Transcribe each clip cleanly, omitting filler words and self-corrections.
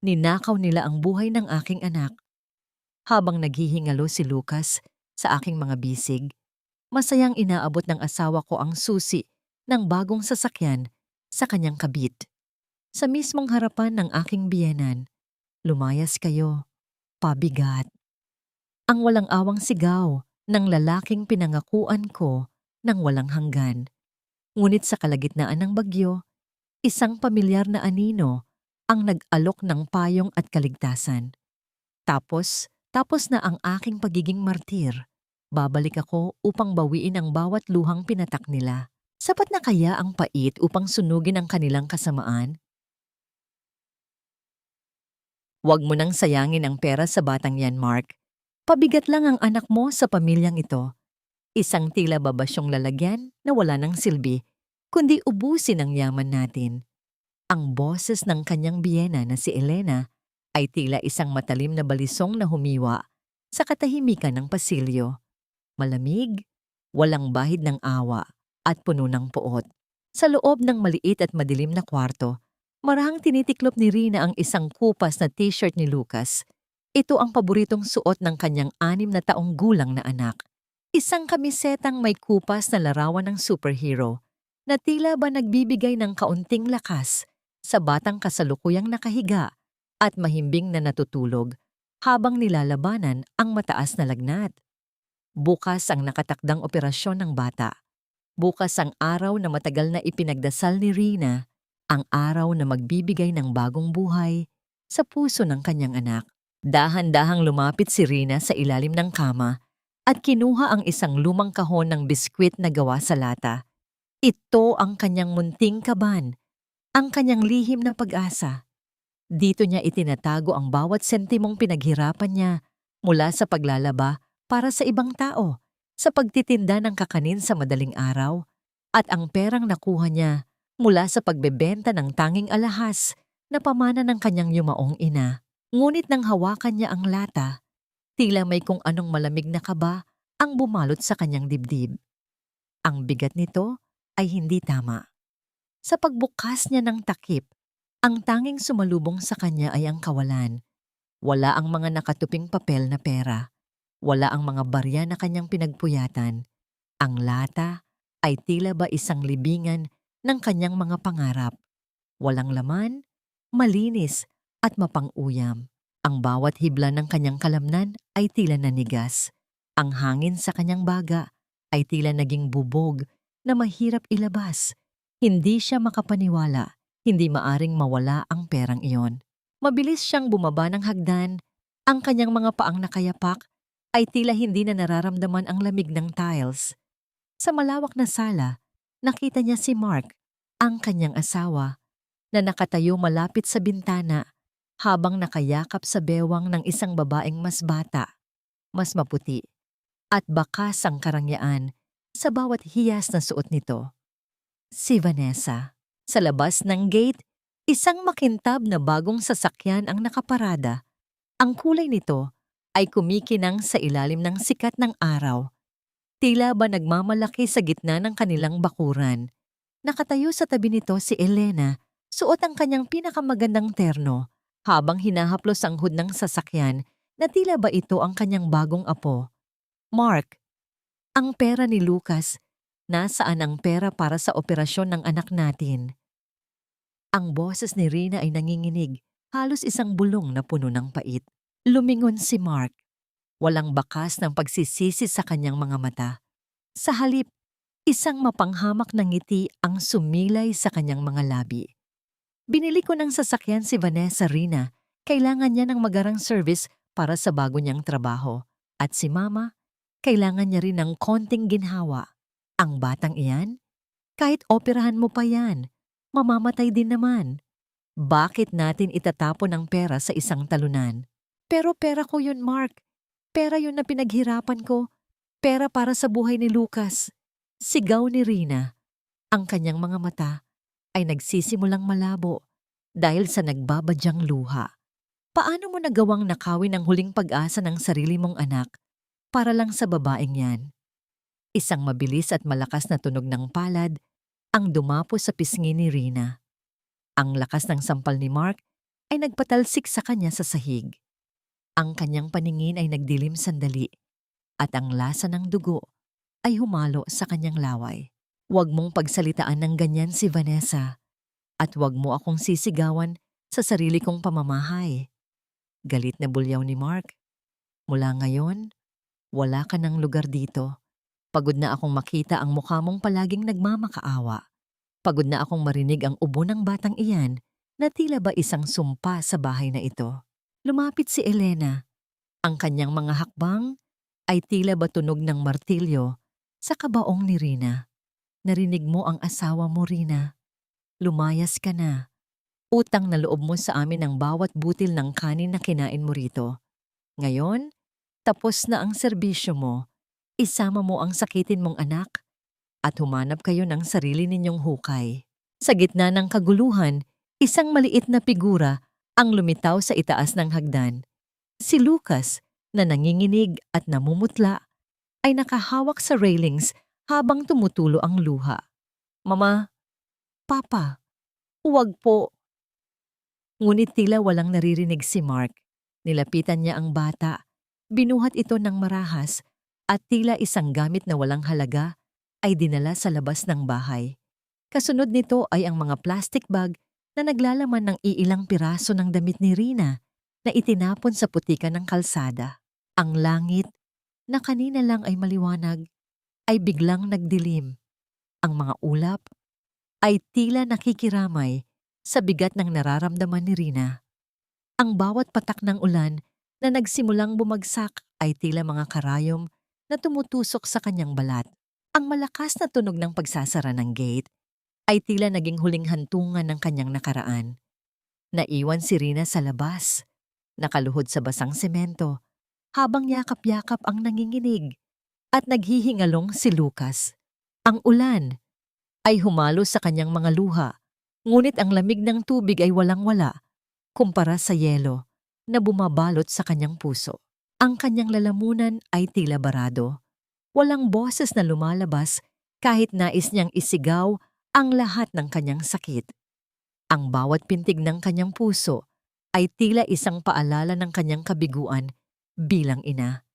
Ninakaw nila ang buhay ng aking anak. Habang naghihingalo si Lucas sa aking mga bisig, masayang inaabot ng asawa ko ang susi ng bagong sasakyan sa kanyang kabit. Sa mismong harapan ng aking biyenan, lumayas kayo, pabigat. Ang walang awang sigaw ng lalaking pinangakuan ko ng walang hanggan. Ngunit sa kalagitnaan ng bagyo, isang pamilyar na anino ang nag-alok ng payong at kaligtasan. Tapos na ang aking pagiging martir. Babalik ako upang bawiin ang bawat luhang pinatak nila. Sapat na kaya ang pait upang sunugin ang kanilang kasamaan? Huwag mo nang sayangin ang pera sa batang yan, Mark. Pabigat lang ang anak mo sa pamilyang ito. Isang tila babasyong lalagyan na wala ng silbi, kundi ubusin ang yaman natin. Ang boses ng kanyang biyena na si Elena ay tila isang matalim na balisong na humiwa sa katahimikan ng pasilyo. Malamig, walang bahid ng awa, at puno ng puot. Sa loob ng maliit at madilim na kwarto, marahang tinitiklop ni Rina ang isang kupas na t-shirt ni Lucas. Ito ang paboritong suot ng kanyang 6 na taong gulang na anak. Isang kamisetang may kupas na larawan ng superhero na tila ba nagbibigay ng kaunting lakas sa batang kasalukuyang nakahiga at mahimbing na natutulog habang nilalabanan ang mataas na lagnat. Bukas ang nakatakdang operasyon ng bata. Bukas ang araw na matagal na ipinagdasal ni Rina, ang araw na magbibigay ng bagong buhay sa puso ng kanyang anak. Dahan-dahang lumapit si Rina sa ilalim ng kama at kinuha ang isang lumang kahon ng biskwit na gawa sa lata. Ito ang kanyang munting kaban, ang kanyang lihim na pag-asa. Dito niya itinatago ang bawat sentimong pinaghirapan niya mula sa paglalaba para sa ibang tao, sa pagtitinda ng kakanin sa madaling araw, at ang perang nakuha niya mula sa pagbebenta ng tanging alahas na pamana ng kanyang yumaong ina. Ngunit nang hawakan niya ang lata, tila may kung anong malamig na kaba ang bumalot sa kanyang dibdib. Ang bigat nito ay hindi tama. Sa pagbukas niya ng takip, ang tanging sumalubong sa kanya ay ang kawalan. Wala ang mga nakatuping papel na pera. Wala ang mga barya na kanyang pinagpuyatan. Ang lata ay tila ba isang libingan ng kanyang mga pangarap. Walang laman, malinis at mapang-uyam. Ang bawat hibla ng kanyang kalamnan ay tila nanigas. Ang hangin sa kanyang baga ay tila naging bubog na mahirap ilabas. Hindi siya makapaniwala, hindi maaring mawala ang perang iyon. Mabilis siyang bumaba ng hagdan, ang kanyang mga paang nakayapak ay tila hindi na nararamdaman ang lamig ng tiles. Sa malawak na sala, nakita niya si Mark, ang kanyang asawa, na nakatayo malapit sa bintana habang nakayakap sa bewang ng isang babaeng mas bata, mas maputi, at bakas ang karangyaan sa bawat hiyas na suot nito. Si Vanessa. Sa labas ng gate, isang makintab na bagong sasakyan ang nakaparada. Ang kulay nito ay kumikinang sa ilalim ng sikat ng araw. Tila ba nagmamalaki sa gitna ng kanilang bakuran. Nakatayo sa tabi nito si Elena, suot ang kanyang pinakamagandang terno, habang hinahaplos ang hood ng sasakyan na tila ba ito ang kanyang bagong apo. Mark, ang pera ni Lucas. Nasaan ang pera para sa operasyon ng anak natin? Ang boses ni Rina ay nanginginig, halos isang bulong na puno ng pait. Lumingon si Mark. Walang bakas ng pagsisisi sa kanyang mga mata. Sa halip, isang mapanghamak na ngiti ang sumilay sa kanyang mga labi. Binili ko ng sasakyan si Vanessa, Rina. Kailangan niya ng magarang service para sa bago niyang trabaho. At si Mama, kailangan niya rin ng konting ginhawa. Ang batang iyan? Kahit operahan mo pa yan, mamamatay din naman. Bakit natin itatapon ang pera sa isang talunan? Pero pera ko yun, Mark. Pera yun na pinaghirapan ko. Pera para sa buhay ni Lucas. Sigaw ni Rina. Ang kanyang mga mata ay nagsisimulang malabo dahil sa nagbabadyang luha. Paano mo nagawang nakawin ang huling pag-asa ng sarili mong anak para lang sa babaeng yan? Isang mabilis at malakas na tunog ng palad ang dumapo sa pisngi ni Rina. Ang lakas ng sampal ni Mark ay nagpatalsik sa kanya sa sahig. Ang kanyang paningin ay nagdilim sandali at ang lasa ng dugo ay humalo sa kanyang laway. Huwag mong pagsalitaan ng ganyan si Vanessa at huwag mo akong sisigawan sa sarili kong pamamahay. Galit na bulyaw ni Mark. Mula ngayon, wala ka ng lugar dito. Pagod na akong makita ang mukha mong palaging nagmamakaawa. Pagod na akong marinig ang ubo ng batang iyan na tila ba isang sumpa sa bahay na ito. Lumapit si Elena. Ang kanyang mga hakbang ay tila ba tunog ng martilyo sa kabaong ni Rina. Narinig mo ang asawa mo, Rina. Lumayas ka na. Utang na loob mo sa amin ang bawat butil ng kanin na kinain mo rito. Ngayon, tapos na ang serbisyo mo. Isama mo ang sakitin mong anak at humanap kayo ng sarili ninyong hukay. Sa gitna ng kaguluhan, isang maliit na figura ang lumitaw sa itaas ng hagdan. Si Lucas, na nanginginig at namumutla, ay nakahawak sa railings habang tumutulo ang luha. Mama, Papa, huwag po. Ngunit tila walang naririnig si Mark. Nilapitan niya ang bata, binuhat ito ng marahas at tila isang gamit na walang halaga ay dinala sa labas ng bahay. Kasunod nito ay ang mga plastic bag na naglalaman ng iilang piraso ng damit ni Rina na itinapon sa putikan ng kalsada. Ang langit, na kanina lang ay maliwanag, ay biglang nagdilim. Ang mga ulap ay tila nakikiramay sa bigat ng nararamdaman ni Rina. Ang bawat patak ng ulan na nagsimulang bumagsak ay tila mga karayom na tumutusok sa kanyang balat. Ang malakas na tunog ng pagsasara ng gate ay tila naging huling hantungan ng kanyang nakaraan. Naiwan si Rina sa labas, nakaluhod sa basang semento, habang yakap-yakap ang nanginginig at naghihingalong si Lucas. Ang ulan ay humalo sa kanyang mga luha, ngunit ang lamig ng tubig ay walang-wala kumpara sa yelo na bumabalot sa kanyang puso. Ang kanyang lalamunan ay tila barado. Walang boses na lumalabas kahit nais niyang isigaw ang lahat ng kanyang sakit. Ang bawat pintig ng kanyang puso ay tila isang paalala ng kanyang kabiguan bilang ina.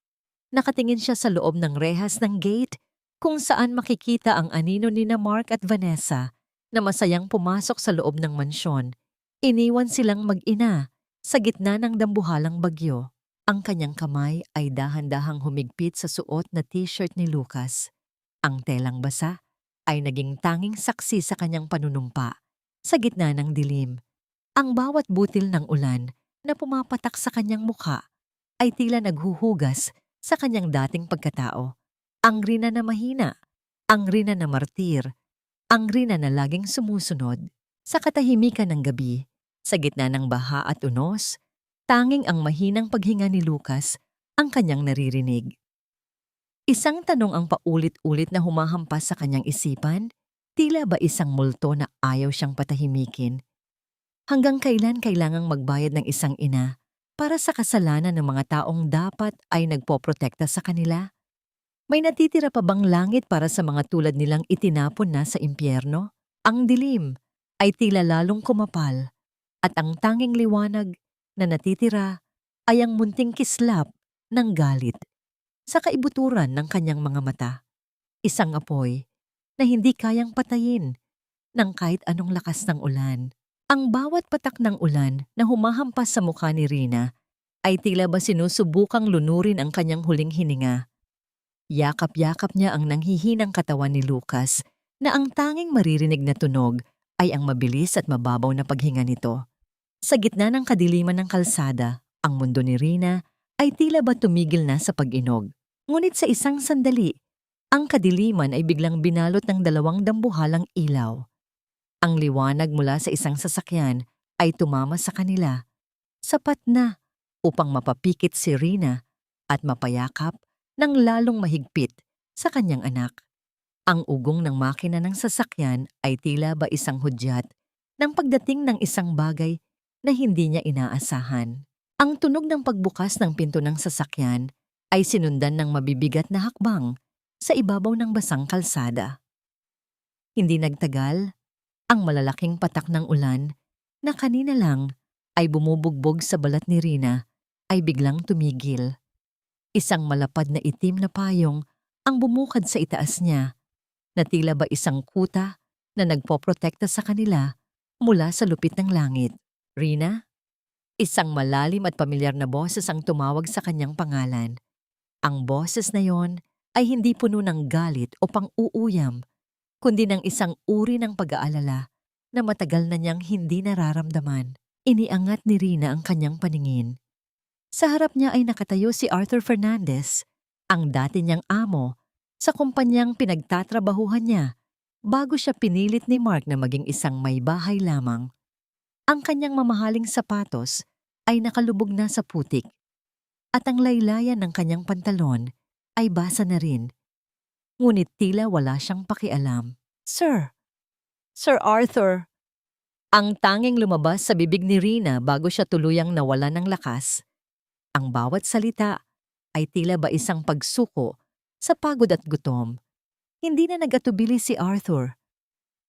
Nakatingin siya sa loob ng rehas ng gate kung saan makikita ang anino ni na Mark at Vanessa na masayang pumasok sa loob ng mansyon. Iniwan silang mag-ina sa gitna ng dambuhalang bagyo. Ang kanyang kamay ay dahan-dahang humigpit sa suot na t-shirt ni Lucas. Ang telang basa ay naging tanging saksi sa kanyang panunumpa sa gitna ng dilim. Ang bawat butil ng ulan na pumapatak sa kanyang mukha ay tila naghuhugas sa kanyang dating pagkatao. Ang Rina na mahina, ang Rina na martir, ang Rina na laging sumusunod. Sa katahimikan ng gabi, sa gitna ng baha at unos, tanging ang mahinang paghinga ni Lucas ang kanyang naririnig. Isang tanong ang paulit-ulit na humahampas sa kanyang isipan, tila ba isang multo na ayaw siyang patahimikin. Hanggang kailan kailangang magbayad ng isang ina para sa kasalanan ng mga taong dapat ay nagpoprotekta sa kanila? May natitira pa bang langit para sa mga tulad nilang itinapon na sa impyerno? Ang dilim ay tila lalong kumapal at ang tanging liwanag na natitira ay ang munting kislap ng galit sa kaibuturan ng kanyang mga mata. Isang apoy na hindi kayang patayin ng kahit anong lakas ng ulan. Ang bawat patak ng ulan na humahampas sa mukha ni Rina ay tila ba sinusubukang lunurin ang kanyang huling hininga. Yakap-yakap niya ang nanghihinang katawan ni Lucas na ang tanging maririnig na tunog ay ang mabilis at mababaw na paghinga nito. Sa gitna ng kadiliman ng kalsada, ang mundo ni Rina ay tila ba tumigil na sa pag-inog. Ngunit sa isang sandali, ang kadiliman ay biglang binalot ng dalawang dambuhalang ilaw. Ang liwanag mula sa isang sasakyan ay tumama sa kanila, sapat na upang mapapikit si Rina at mapayakap ng lalong mahigpit sa kanyang anak. Ang ugong ng makina ng sasakyan ay tila ba isang hudyat ng pagdating ng isang bagay na hindi niya inaasahan. Ang tunog ng pagbukas ng pinto ng sasakyan ay sinundan ng mabibigat na hakbang sa ibabaw ng basang kalsada. Hindi nagtagal, ang malalaking patak ng ulan na kanina lang ay bumubugbog sa balat ni Rina ay biglang tumigil. Isang malapad na itim na payong ang bumukad sa itaas niya na tila ba isang kuta na nagpoprotekta sa kanila mula sa lupit ng langit. Rina? Isang malalim at pamilyar na boses ang tumawag sa kanyang pangalan. Ang boses na yon ay hindi puno ng galit o pang-uuyam, kundi ng isang uri ng pag-aalala na matagal na niyang hindi nararamdaman. Iniangat ni Rina ang kanyang paningin. Sa harap niya ay nakatayo si Arthur Fernandez, ang dati niyang amo, sa kumpanyang pinagtatrabahuhan niya bago siya pinilit ni Mark na maging isang may bahay lamang. Ang kanyang mamahaling sapatos ay nakalubog na sa putik at ang laylayan ng kanyang pantalon ay basa na rin. Ngunit tila wala siyang pakialam. Sir Arthur! Ang tanging lumabas sa bibig ni Rina bago siya tuluyang nawala ng lakas. Ang bawat salita ay tila ba isang pagsuko sa pagod at gutom. Hindi na nagatubili si Arthur.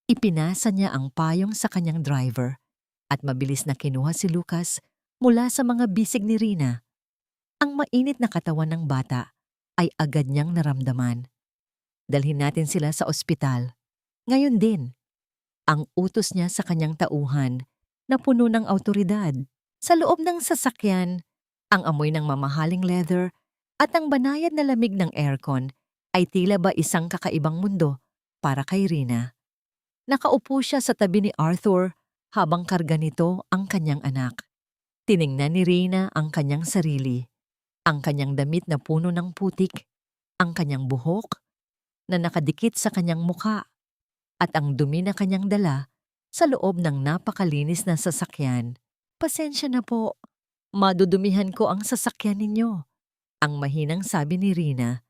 Ipinasa niya ang payong sa kanyang driver at mabilis na kinuha si Lucas mula sa mga bisig ni Rina. Ang mainit na katawan ng bata ay agad niyang naramdaman. Dalhin natin sila sa ospital. Ngayon din. Ang utos niya sa kanyang tauhan na puno ng awtoridad. Sa loob ng sasakyan, ang amoy ng mamahaling leather at ang banayad na lamig ng aircon ay tila ba isang kakaibang mundo para kay Rina. Nakaupo siya sa tabi ni Arthur habang karga nito ang kanyang anak. Tiningnan ni Rina ang kanyang sarili, ang kanyang damit na puno ng putik, ang kanyang buhok na nakadikit sa kanyang muka, at ang dumi na kanyang dala sa loob ng napakalinis na sasakyan. Pasensya na po, madudumihan ko ang sasakyan ninyo, ang mahinang sabi ni Rina.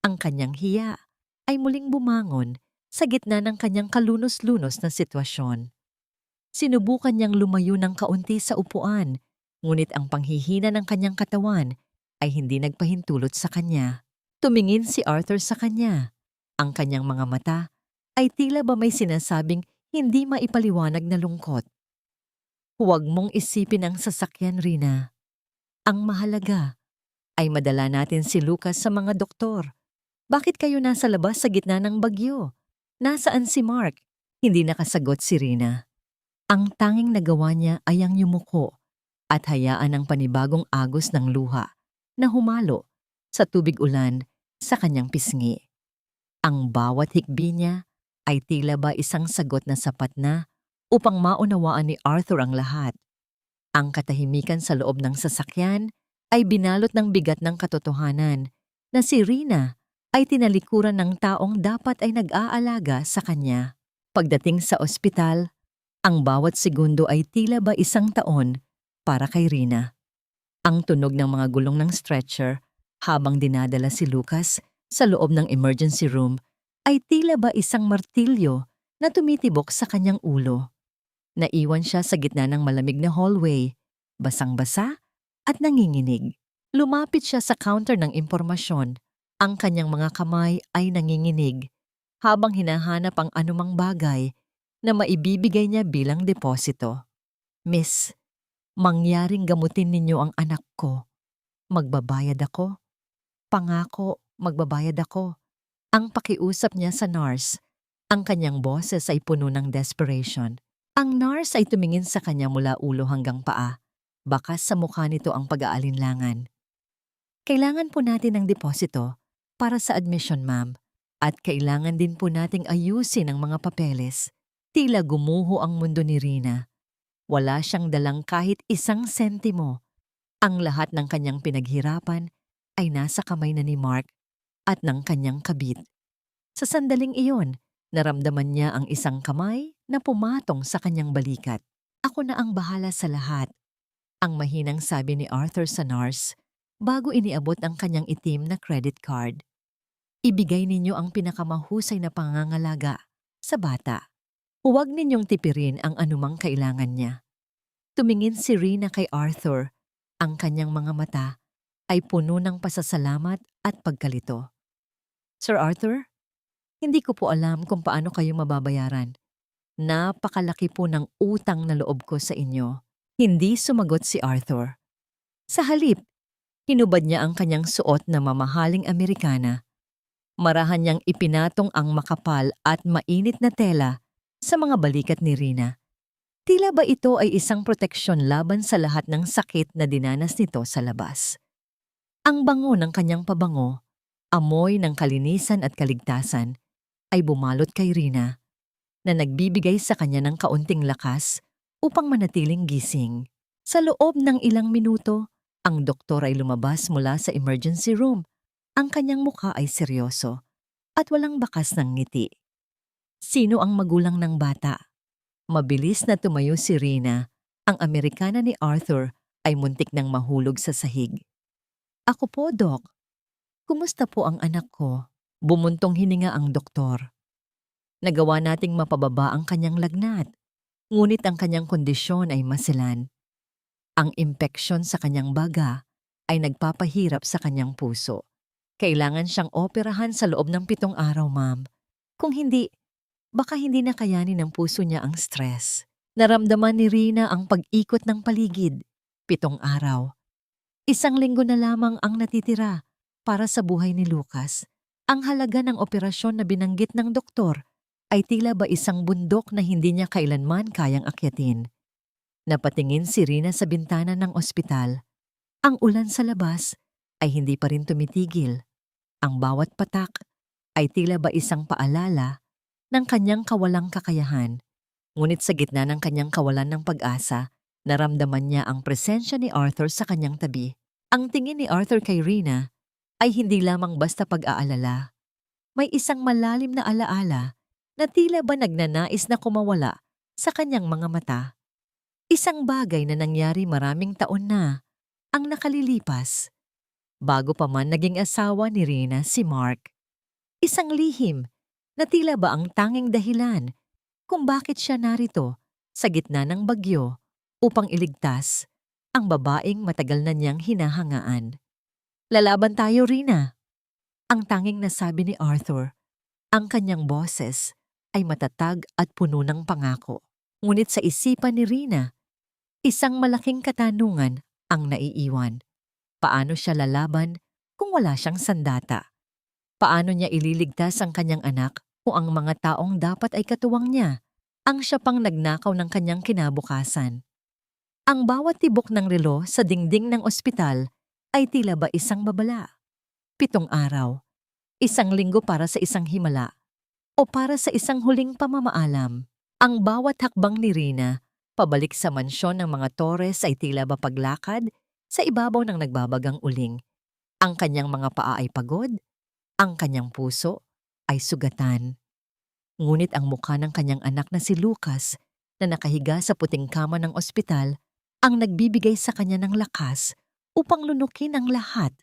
Ang kanyang hiya ay muling bumangon sa gitna ng kanyang kalunos-lunos na sitwasyon. Sinubukan niyang lumayo ng kaunti sa upuan, ngunit ang panghihina ng kanyang katawan ay hindi nagpahintulot sa kanya. Tumingin si Arthur sa kanya. Ang kanyang mga mata ay tila ba may sinasabing hindi maipaliwanag na lungkot. Huwag mong isipin ang sasakyan, Rina. Ang mahalaga ay madala natin si Lucas sa mga doktor. Bakit kayo nasa labas sa gitna ng bagyo? Nasaan si Mark? Hindi nakasagot si Rina. Ang tanging nagawa niya ay ang yumuko at hayaan ang panibagong agos ng luha na humalo sa tubig ulan sa kanyang pisngi. Ang bawat hikbi niya ay tila ba isang sagot na sapat na upang maunawaan ni Arthur ang lahat. Ang katahimikan sa loob ng sasakyan ay binalot ng bigat ng katotohanan na si Rina ay tinalikuran ng taong dapat ay nag-aalaga sa kanya. Pagdating sa ospital, ang bawat segundo ay tila ba isang taon para kay Rina. Ang tunog ng mga gulong ng stretcher habang dinadala si Lucas sa loob ng emergency room ay tila ba isang martilyo na tumitibok sa kanyang ulo. Naiwan siya sa gitna ng malamig na hallway, basang-basa at nanginginig. Lumapit siya sa counter ng impormasyon. Ang kanyang mga kamay ay nanginginig habang hinahanap ang anumang bagay na maibibigay niya bilang deposito. Miss, mangyaring gamutin ninyo ang anak ko. Magbabayad ako. Pangako, magbabayad ako. Ang pakiusap niya sa nurse, ang kanyang boses ay puno ng desperation. Ang nurse ay tumingin sa kanya mula ulo hanggang paa. Bakas sa mukha nito ang pag-aalinlangan. Kailangan po natin ng deposito para sa admission, ma'am. At kailangan din po nating ayusin ang mga papeles. Tila gumuho ang mundo ni Rina. Wala siyang dalang kahit isang sentimo. Ang lahat ng kanyang pinaghirapan ay nasa kamay na ni Mark at ng kanyang kabit. Sa sandaling iyon, naramdaman niya ang isang kamay na pumatong sa kanyang balikat. Ako na ang bahala sa lahat, ang mahinang sabi ni Arthur sa nurse bago iniabot ang kanyang itim na credit card. Ibigay ninyo ang pinakamahusay na pangangalaga sa bata. Huwag ninyong tipirin ang anumang kailangan niya. Tumingin si Rina kay Arthur. Ang kanyang mga mata ay puno ng pasasalamat at pagkalito. Sir Arthur, hindi ko po alam kung paano kayo mababayaran. Napakalaki po ng utang na loob ko sa inyo. Hindi sumagot si Arthur. Sa halip, hinubad niya ang kanyang suot na mamahaling Amerikana. Marahan niyang ipinatong ang makapal at mainit na tela sa mga balikat ni Rina. Tila ba ito ay isang proteksyon laban sa lahat ng sakit na dinanas nito sa labas. Ang bango ng kanyang pabango, amoy ng kalinisan at kaligtasan, ay bumalot kay Rina na nagbibigay sa kanya ng kaunting lakas upang manatiling gising. Sa loob ng ilang minuto, ang doktor ay lumabas mula sa emergency room. Ang kanyang mukha ay seryoso at walang bakas ng ngiti. Sino ang magulang ng bata? Mabilis na tumayo si Rina. Ang Amerikana ni Arthur ay muntik nang mahulog sa sahig. Ako po, Doc. Kumusta po ang anak ko? Bumuntong hininga ang doktor. Nagawa nating mapababa ang kanyang lagnat, ngunit ang kanyang kondisyon ay masilan. Ang impeksyon sa kanyang baga ay nagpapahirap sa kanyang puso. Kailangan siyang operahan sa loob ng 7 araw, ma'am. Kung hindi, baka hindi na kayanin ng puso niya ang stress. Naramdaman ni Rina ang pag-ikot ng paligid. 7 araw. 1 linggo na lamang ang natitira para sa buhay ni Lucas. Ang halaga ng operasyon na binanggit ng doktor ay tila ba isang bundok na hindi niya kailanman kayang akyatin. Napatingin si Rina sa bintana ng ospital. Ang ulan sa labas ay hindi pa rin tumitigil. Ang bawat patak ay tila ba isang paalala ng kanyang kawalang kakayahan. Ngunit sa gitna ng kanyang kawalan ng pag-asa, naramdaman niya ang presensya ni Arthur sa kanyang tabi. Ang tingin ni Arthur kay Rina ay hindi lamang basta pag-aalala. May isang malalim na alaala na tila ba nagnanais na kumawala sa kanyang mga mata. Isang bagay na nangyari maraming taon na ang nakalilipas. Bago pa man naging asawa ni Rina si Mark. Isang lihim na tila ba ang tanging dahilan kung bakit siya narito sa gitna ng bagyo upang iligtas ang babaeng matagal na niyang hinahangaan. Lalaban tayo, Rina. Ang tanging nasabi ni Arthur. Ang kanyang boses ay matatag at puno ng pangako. Ngunit sa isipan ni Rina, isang malaking katanungan ang naiiwan. Paano siya lalaban kung wala siyang sandata? Paano niya ililigtas ang kanyang anak kung ang mga taong dapat ay katuwang niya ang siya pang nagnakaw ng kanyang kinabukasan? Ang bawat tibok ng relo sa dingding ng ospital ay tila ba isang babala. 7 araw, 1 linggo para sa isang himala, o para sa isang huling pamamaalam. Ang bawat hakbang ni Rina pabalik sa mansyon ng mga Torres ay tila ba paglakad sa ibabaw ng nagbabagang uling. Ang kanyang mga paa ay pagod, ang kanyang puso ay sugatan. Ngunit ang mukha ng kanyang anak na si Lucas na nakahiga sa puting kama ng ospital ang nagbibigay sa kanya ng lakas upang lunukin ang lahat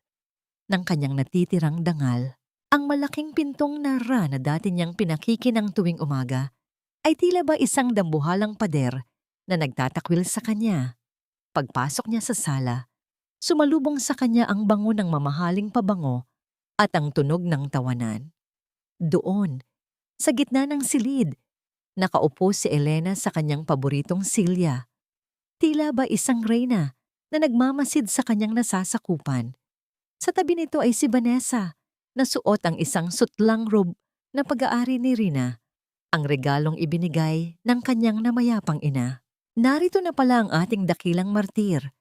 ng kanyang natitirang dangal. Ang malaking pintong nara na dati niyang pinakikinang tuwing umaga ay tila ba isang dambuhalang pader na nagtatakwil sa kanya. Pagpasok niya sa sala, sumalubong sa kanya ang bango ng mamahaling pabango at ang tunog ng tawanan. Doon, sa gitna ng silid, nakaupo si Elena sa kanyang paboritong silya. Tila ba isang reyna na nagmamasid sa kanyang nasasakupan. Sa tabi nito ay si Vanessa, na suot ang isang sutlang robe na pag-aari ni Rina, ang regalong ibinigay ng kanyang namayapang ina. Narito na pala ang ating dakilang martir,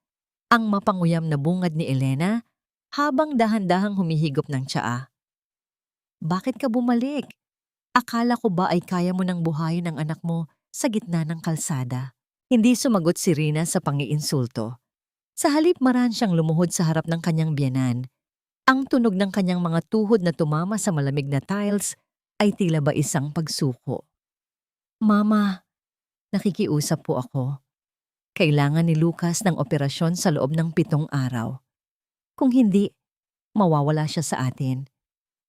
ang mapanguyam na bungad ni Elena habang dahan-dahang humihigop ng tsaa. Bakit ka bumalik? Akala ko ba ay kaya mo nang buhayin ang anak mo sa gitna ng kalsada? Hindi sumagot si Rina sa pangiinsulto. Sa halip maran siyang lumuhod sa harap ng kanyang biyenan. Ang tunog ng kanyang mga tuhod na tumama sa malamig na tiles ay tila ba isang pagsuko. Mama, nakikiusap po ako. Kailangan ni Lucas ng operasyon sa loob ng 7 araw. Kung hindi, mawawala siya sa atin.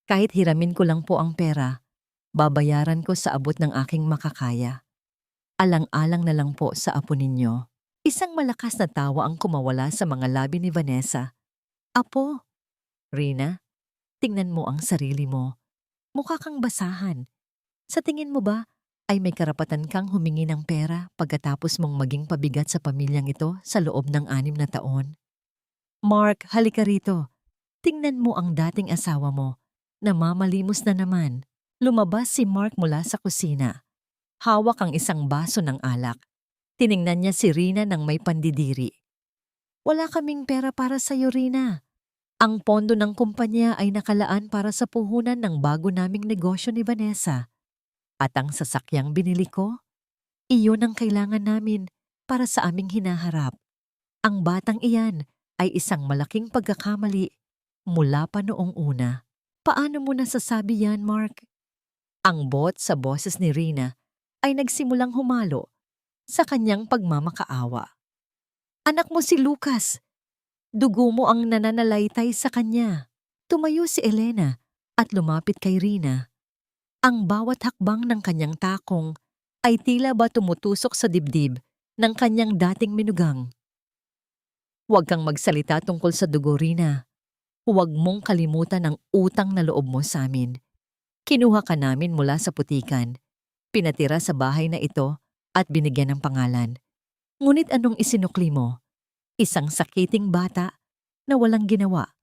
Kahit hiramin ko lang po ang pera, babayaran ko sa abot ng aking makakaya. Alang-alang na lang po sa apo ninyo. Isang malakas na tawa ang kumawala sa mga labi ni Vanessa. Apo, Rina, tingnan mo ang sarili mo. Mukha kang basahan. Sa tingin mo ba ay may karapatan kang humingi ng pera pagkatapos mong maging pabigat sa pamilyang ito sa loob ng 6 na taon. Mark, halika rito. Tingnan mo ang dating asawa mo. Namamalimos na naman. Lumabas si Mark mula sa kusina. Hawak ang isang baso ng alak. Tiningnan niya si Rina ng may pandidiri. Wala kaming pera para sa'yo, Rina. Ang pondo ng kumpanya ay nakalaan para sa puhunan ng bago naming negosyo ni Vanessa. At ang sasakyang binili ko, iyon ang kailangan namin para sa aming hinaharap. Ang batang iyan ay isang malaking pagkakamali mula pa noong una. Paano mo nasasabi yan, Mark? Ang bot sa boses ni Rina ay nagsimulang humalo sa kanyang pagmamakaawa. Anak mo si Lucas. Dugo mo ang nananalaytay sa kanya. Tumayo si Elena at lumapit kay Rina. Ang bawat hakbang ng kanyang takong ay tila ba tumutusok sa dibdib ng kanyang dating minugang. Huwag kang magsalita tungkol sa dugo, Rina. Huwag mong kalimutan ang utang na loob mo sa amin. Kinuha ka namin mula sa putikan, pinatira sa bahay na ito at binigyan ng pangalan. Ngunit anong isinukli mo? Isang sakiting bata na walang ginawa,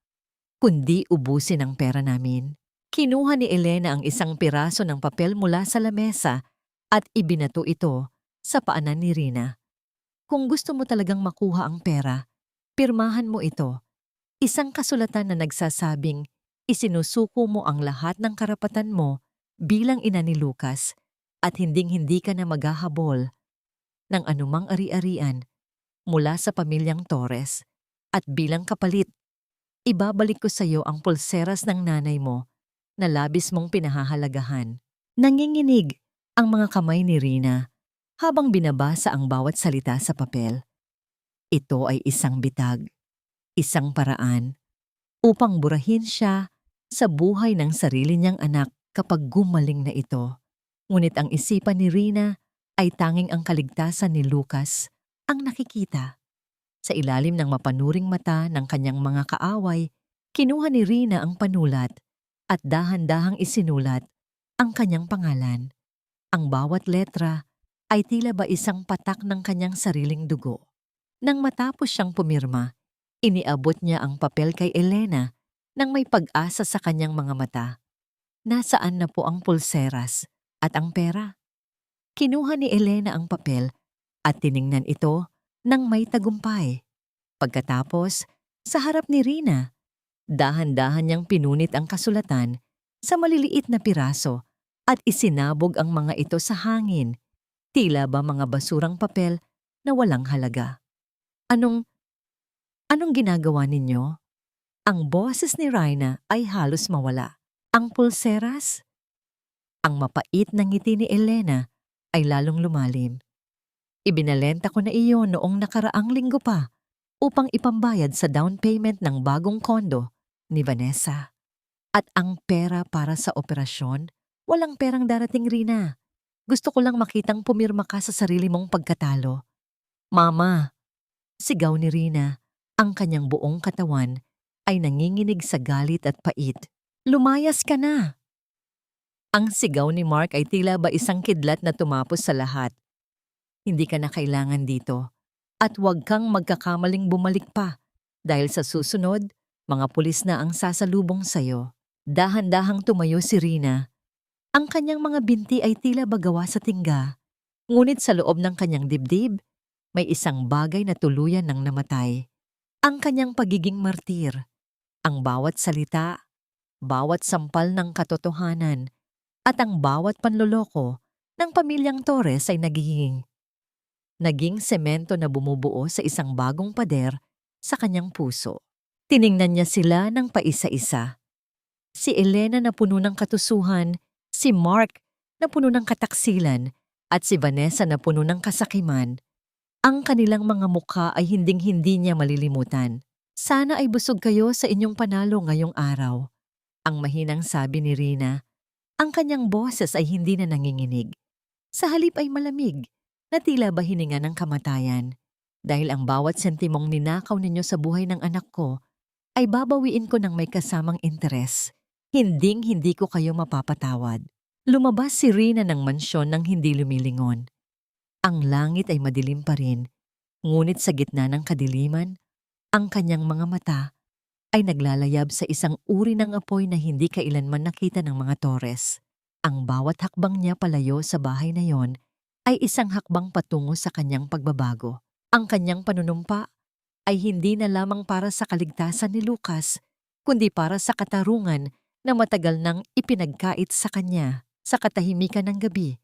kundi ubusin ang pera namin. Kinuha ni Elena ang isang piraso ng papel mula sa lamesa at ibinato ito sa paanan ni Rina. Kung gusto mo talagang makuha ang pera, pirmahan mo ito. Isang kasulatan na nagsasabing isinusuko mo ang lahat ng karapatan mo bilang ina ni Lucas at hinding-hindi ka na maghahabol ng anumang ari-arian mula sa pamilyang Torres at bilang kapalit, ibabalik ko sa iyo ang pulseras ng nanay mo na labis mong pinahahalagahan. Nanginginig ang mga kamay ni Rina habang binabasa ang bawat salita sa papel. Ito ay isang bitag, isang paraan upang burahin siya sa buhay ng sarili niyang anak kapag gumaling na ito. Ngunit ang isipan ni Rina ay tanging ang kaligtasan ni Lucas ang nakikita. Sa ilalim ng mapanuring mata ng kanyang mga kaaway, kinuha ni Rina ang panulat at dahan-dahang isinulat ang kanyang pangalan. Ang bawat letra ay tila ba isang patak ng kanyang sariling dugo. Nang matapos siyang pumirma, iniabot niya ang papel kay Elena nang may pag-asa sa kanyang mga mata. Nasaan na po ang pulseras at ang pera? Kinuha ni Elena ang papel at tiningnan ito nang may tagumpay. Pagkatapos, sa harap ni Rina, dahan-dahan niyang pinunit ang kasulatan sa maliliit na piraso at isinabog ang mga ito sa hangin, tila ba mga basurang papel na walang halaga. Anong ginagawa ninyo? Ang boses ni Rina ay halos mawala. Ang pulseras? Ang mapait na ngiti ni Elena ay lalong lumalim. Ibinalenta ko na iyon noong nakaraang linggo pa upang ipambayad sa down payment ng bagong kondo ni Vanessa. At ang pera para sa operasyon, walang perang darating, Rina. Gusto ko lang makitang pumirma ka sa sarili mong pagkatalo. Mama! Sigaw ni Rina, ang kanyang buong katawan ay nanginginig sa galit at pait. Lumayas ka na! Ang sigaw ni Mark ay tila ba isang kidlat na tumapos sa lahat. Hindi ka na kailangan dito at huwag kang magkakamaling bumalik pa dahil sa susunod, mga pulis na ang sasalubong sa'yo. Dahan-dahang tumayo si Rina. Ang kanyang mga binti ay tila ba gawa sa tingga, ngunit sa loob ng kanyang dibdib, may isang bagay na tuluyan ng namatay. Ang kanyang pagiging martir, ang bawat salita, bawat sampal ng katotohanan, at ang bawat panloloko ng pamilyang Torres ay naging semento na bumubuo sa isang bagong pader sa kanyang puso. Tiningnan niya sila ng paisa-isa. Si Elena na puno ng katusuhan, si Mark na puno ng kataksilan, at si Vanessa na puno ng kasakiman. Ang kanilang mga mukha ay hinding-hindi niya malilimutan. Sana ay busog kayo sa inyong panalo ngayong araw. Ang mahinang sabi ni Rina. Ang kanyang boses ay hindi na nanginginig. Sa halip ay malamig, na tila ba hininga ng kamatayan. Dahil ang bawat sentimong ninakaw ninyo sa buhay ng anak ko, ay babawiin ko ng may kasamang interes. Hinding-hindi ko kayo mapapatawad. Lumabas si Rina ng mansyon nang hindi lumilingon. Ang langit ay madilim pa rin, ngunit sa gitna ng kadiliman, ang kanyang mga mata ay naglalayab sa isang uri ng apoy na hindi kailanman nakita ng mga Torres. Ang bawat hakbang niya palayo sa bahay na yon ay isang hakbang patungo sa kanyang pagbabago. Ang kanyang panunumpa ay hindi na lamang para sa kaligtasan ni Lucas, kundi para sa katarungan na matagal nang ipinagkait sa kanya sa katahimikan ng gabi.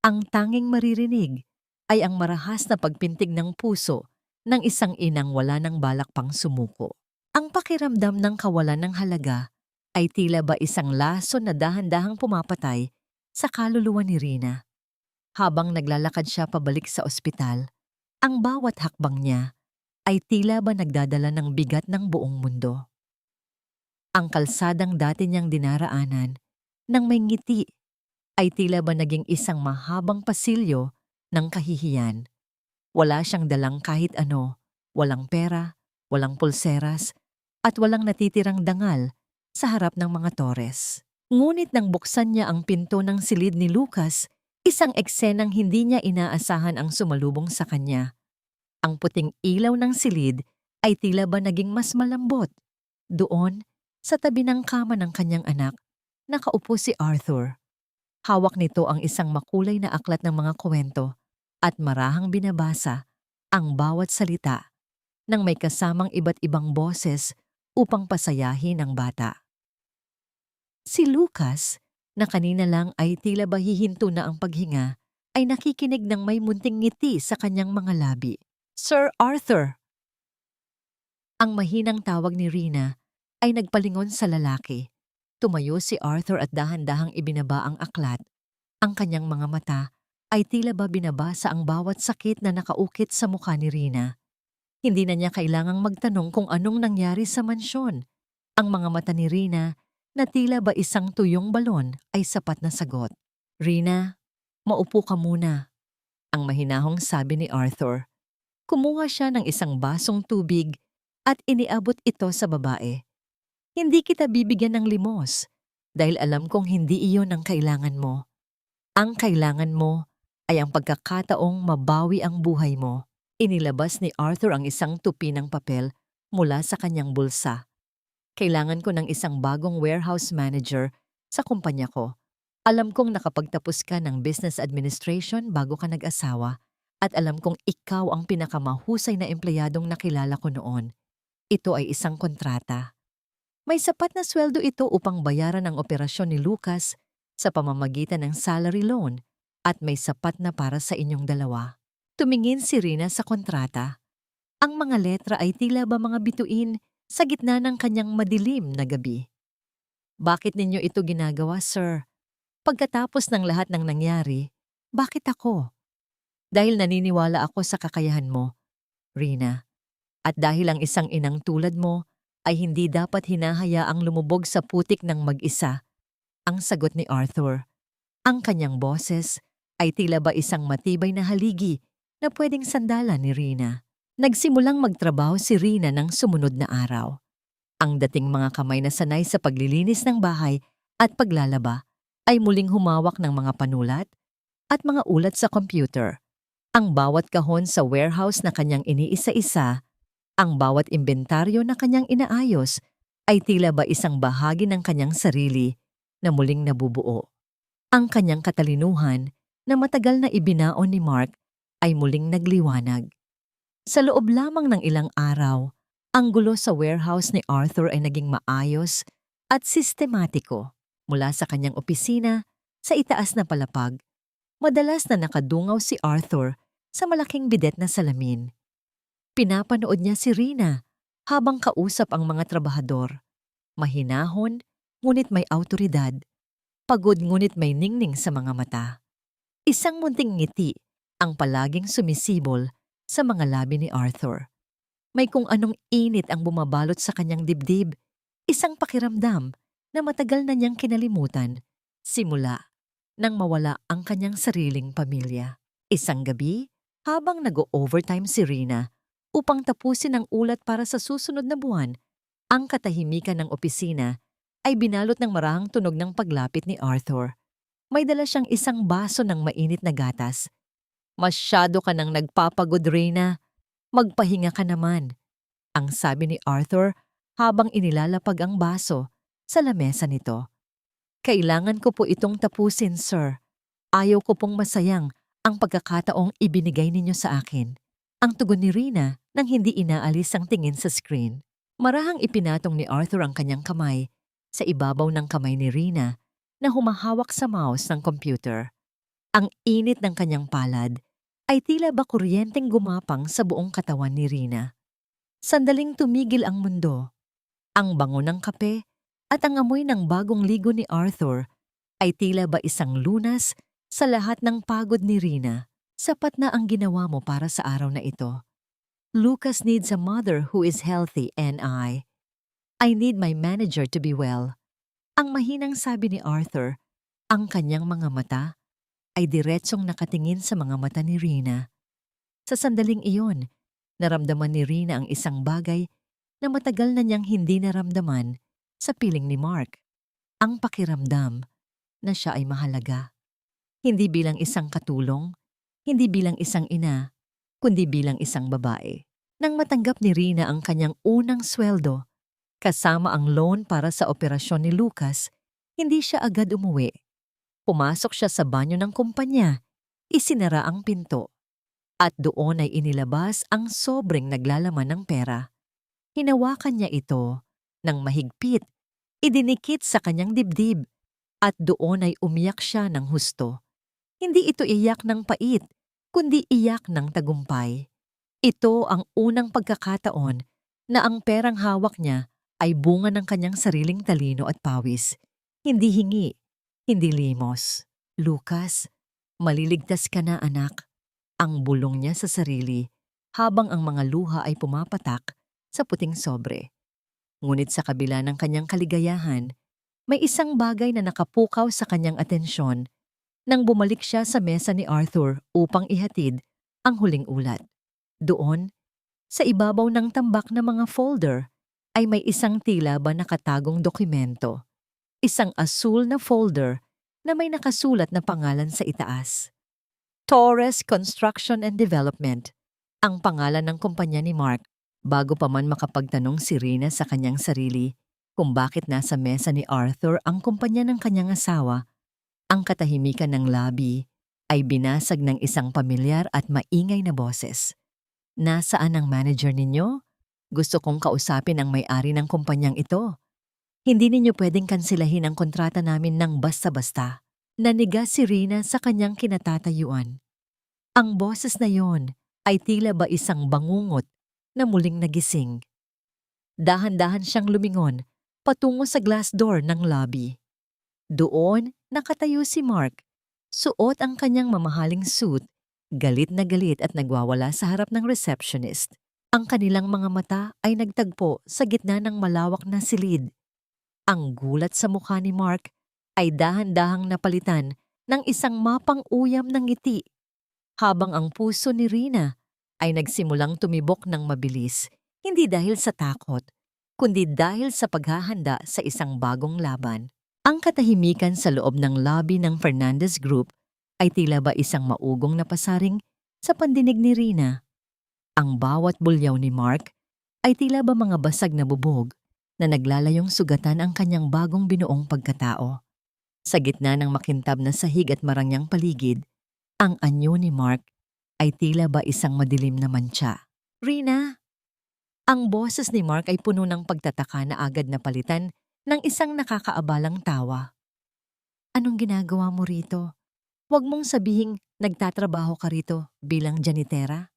Ang tanging maririnig ay ang marahas na pagpintig ng puso ng isang inang wala ng balak pang sumuko. Ang pakiramdam ng kawalan ng halaga ay tila ba isang laso na dahan-dahang pumapatay sa kaluluwa ni Rina. Habang naglalakad siya pabalik sa ospital, ang bawat hakbang niya ay tila ba nagdadala ng bigat ng buong mundo. Ang kalsadang dati niyang dinaraanan nang may ngiti ay tila ba naging isang mahabang pasilyo ng kahihiyan. Wala siyang dalang kahit ano, walang pera, walang pulseras, at walang natitirang dangal sa harap ng mga Torres. Ngunit nang buksan niya ang pinto ng silid ni Lucas, isang eksenang hindi niya inaasahan ang sumalubong sa kanya. Ang puting ilaw ng silid ay tila ba naging mas malambot. Doon, sa tabi ng kama ng kanyang anak, nakaupo si Arthur. Hawak nito ang isang makulay na aklat ng mga kwento at marahang binabasa ang bawat salita nang may kasamang iba't ibang boses upang pasayahin ang bata. Si Lucas, na kanina lang ay tila ba hihinto na ang paghinga, ay nakikinig ng may munting ngiti sa kanyang mga labi. Sir Arthur! Ang mahinang tawag ni Rina ay nagpalingon sa lalaki. Tumayo si Arthur at dahan-dahang ibinaba ang aklat. Ang kanyang mga mata ay tila ba binabasa ang bawat sakit na nakaukit sa mukha ni Rina. Hindi na niya kailangang magtanong kung anong nangyari sa mansyon. Ang mga mata ni Rina na tila ba isang tuyong balon ay sapat na sagot. Rina, maupo ka muna, ang mahinahong sabi ni Arthur. Kumuha siya ng isang basong tubig at iniabot ito sa babae. Hindi kita bibigyan ng limos dahil alam kong hindi iyon ang kailangan mo. Ang kailangan mo ay ang pagkakataong mabawi ang buhay mo. Inilabas ni Arthur ang isang tupi ng papel mula sa kanyang bulsa. Kailangan ko ng isang bagong warehouse manager sa kumpanya ko. Alam kong nakapagtapos ka ng business administration bago ka nag-asawa at alam kong ikaw ang pinakamahusay na empleyadong nakilala ko noon. Ito ay isang kontrata. May sapat na sweldo ito upang bayaran ang operasyon ni Lucas sa pamamagitan ng salary loan at may sapat na para sa inyong dalawa. Tumingin si Rina sa kontrata. Ang mga letra ay tila ba mga bituin sa gitna ng kanyang madilim na gabi. Bakit ninyo ito ginagawa, sir? Pagkatapos ng lahat ng nangyari, bakit ako? Dahil naniniwala ako sa kakayahan mo, Rina. At dahil ang isang inang tulad mo ay hindi dapat hinahayaang lumubog sa putik ng mag-isa, ang sagot ni Arthur. Ang kanyang boses ay tila ba isang matibay na haligi na pwedeng sandalan ni Rina. Nagsimulang magtrabaho si Rina ng sumunod na araw. Ang dating mga kamay na sanay sa paglilinis ng bahay at paglalaba ay muling humawak ng mga panulat at mga ulat sa computer. Ang bawat kahon sa warehouse na kanyang iniisa-isa, ang bawat inventaryo na kanyang inaayos ay tila ba isang bahagi ng kanyang sarili na muling nabubuo. Ang kanyang katalinuhan na matagal na ibinaon ni Mark ay muling nagliwanag. Sa loob lamang ng ilang araw, ang gulo sa warehouse ni Arthur ay naging maayos at sistematiko. Mula sa kanyang opisina, sa itaas na palapag, madalas na nakadungaw si Arthur sa malaking bidet na salamin. Pinapanood niya si Rina habang kausap ang mga trabahador. Mahinahon, ngunit may awtoridad. Pagod ngunit may ningning sa mga mata. Isang munting ngiti ang palaging sumisibol sa mga labi ni Arthur. May kung anong init ang bumabalot sa kanyang dibdib, isang pakiramdam na matagal na niyang kinalimutan, simula nang mawala ang kanyang sariling pamilya. Isang gabi, habang nag-o-overtime si Rina upang tapusin ang ulat para sa susunod na buwan, ang katahimikan ng opisina ay binalot ng marahang tunog ng paglapit ni Arthur. May dala siyang isang baso ng mainit na gatas. Masyado ka nang nagpapagod, Reyna. Magpahinga ka naman, ang sabi ni Arthur habang inilalapag ang baso sa lamesa nito. Kailangan ko po itong tapusin, sir. Ayaw ko pong masayang ang pagkakataong ibinigay ninyo sa akin. Ang tugon ni Rina nang hindi inaalis ang tingin sa screen. Marahang ipinatong ni Arthur ang kanyang kamay sa ibabaw ng kamay ni Rina na humahawak sa mouse ng computer. Ang init ng kanyang palad ay tila ba kuryenteng gumapang sa buong katawan ni Rina. Sandaling tumigil ang mundo. Ang bango ng kape at ang amoy ng bagong ligo ni Arthur ay tila ba isang lunas sa lahat ng pagod ni Rina. Sapat na ang ginawa mo para sa araw na ito. Lucas needs a mother who is healthy and I need my manager to be well. Ang mahinang sabi ni Arthur, ang kanyang mga mata ay diretsong nakatingin sa mga mata ni Rina. Sa sandaling iyon, naramdaman ni Rina ang isang bagay na matagal na niyang hindi naramdaman sa piling ni Mark. Ang pakiramdam na siya ay mahalaga. Hindi bilang isang katulong, hindi bilang isang ina, kundi bilang isang babae. Nang matanggap ni Rina ang kanyang unang sweldo, kasama ang loan para sa operasyon ni Lucas, hindi siya agad umuwi. Pumasok siya sa banyo ng kumpanya, isinara ang pinto, at doon ay inilabas ang sobrang naglalaman ng pera. Hinawakan niya ito ng mahigpit, idinikit sa kanyang dibdib, at doon ay umiyak siya ng husto. Hindi ito iyak ng pait, kundi iyak ng tagumpay. Ito ang unang pagkakataon na ang perang hawak niya ay bunga ng kanyang sariling talino at pawis. Hindi hingi, hindi limos. Lucas, maliligtas ka na, anak. Ang bulong niya sa sarili habang ang mga luha ay pumapatak sa puting sobre. Ngunit sa kabila ng kanyang kaligayahan, may isang bagay na nakapukaw sa kanyang atensyon nang bumalik siya sa mesa ni Arthur upang ihatid ang huling ulat. Doon, sa ibabaw ng tambak na mga folder, ay may isang tila ba nakatagong dokumento. Isang asul na folder na may nakasulat na pangalan sa itaas. Torres Construction and Development, ang pangalan ng kumpanya ni Mark, bago pa man makapagtanong si Rina sa kanyang sarili kung bakit nasa mesa ni Arthur ang kumpanya ng kanyang asawa. Ang katahimikan ng lobby ay binasag ng isang pamilyar at maingay na boses. Nasaan ang manager ninyo? Gusto kong kausapin ang may-ari ng kumpanyang ito. Hindi ninyo pwedeng kansilahin ang kontrata namin ng basta-basta. Naniga si Rina sa kanyang kinatatayuan. Ang boses na yon ay tila ba isang bangungot na muling nagising. Dahan-dahan siyang lumingon patungo sa glass door ng lobby. Doon, nakatayo si Mark. Suot ang kanyang mamahaling suit, galit na galit at nagwawala sa harap ng receptionist. Ang kanilang mga mata ay nagtagpo sa gitna ng malawak na silid. Ang gulat sa mukha ni Mark ay dahan-dahang napalitan ng isang mapang-uyam ng ngiti, habang ang puso ni Rina ay nagsimulang tumibok ng mabilis, hindi dahil sa takot, kundi dahil sa paghahanda sa isang bagong laban. Ang katahimikan sa loob ng lobby ng Fernandez Group ay tila ba isang maugong na pasaring sa pandinig ni Rina. Ang bawat bulyaw ni Mark ay tila ba mga basag na bubog na naglalayong sugatan ang kanyang bagong binuong pagkatao. Sa gitna ng makintab na sahig at marangyang paligid, ang anyo ni Mark ay tila ba isang madilim na mantsa. Rina! Ang boses ni Mark ay puno ng pagtataka na agad na palitan ng isang nakakaabalang tawa. Anong ginagawa mo rito? Huwag mong sabihing nagtatrabaho ka rito bilang janitera?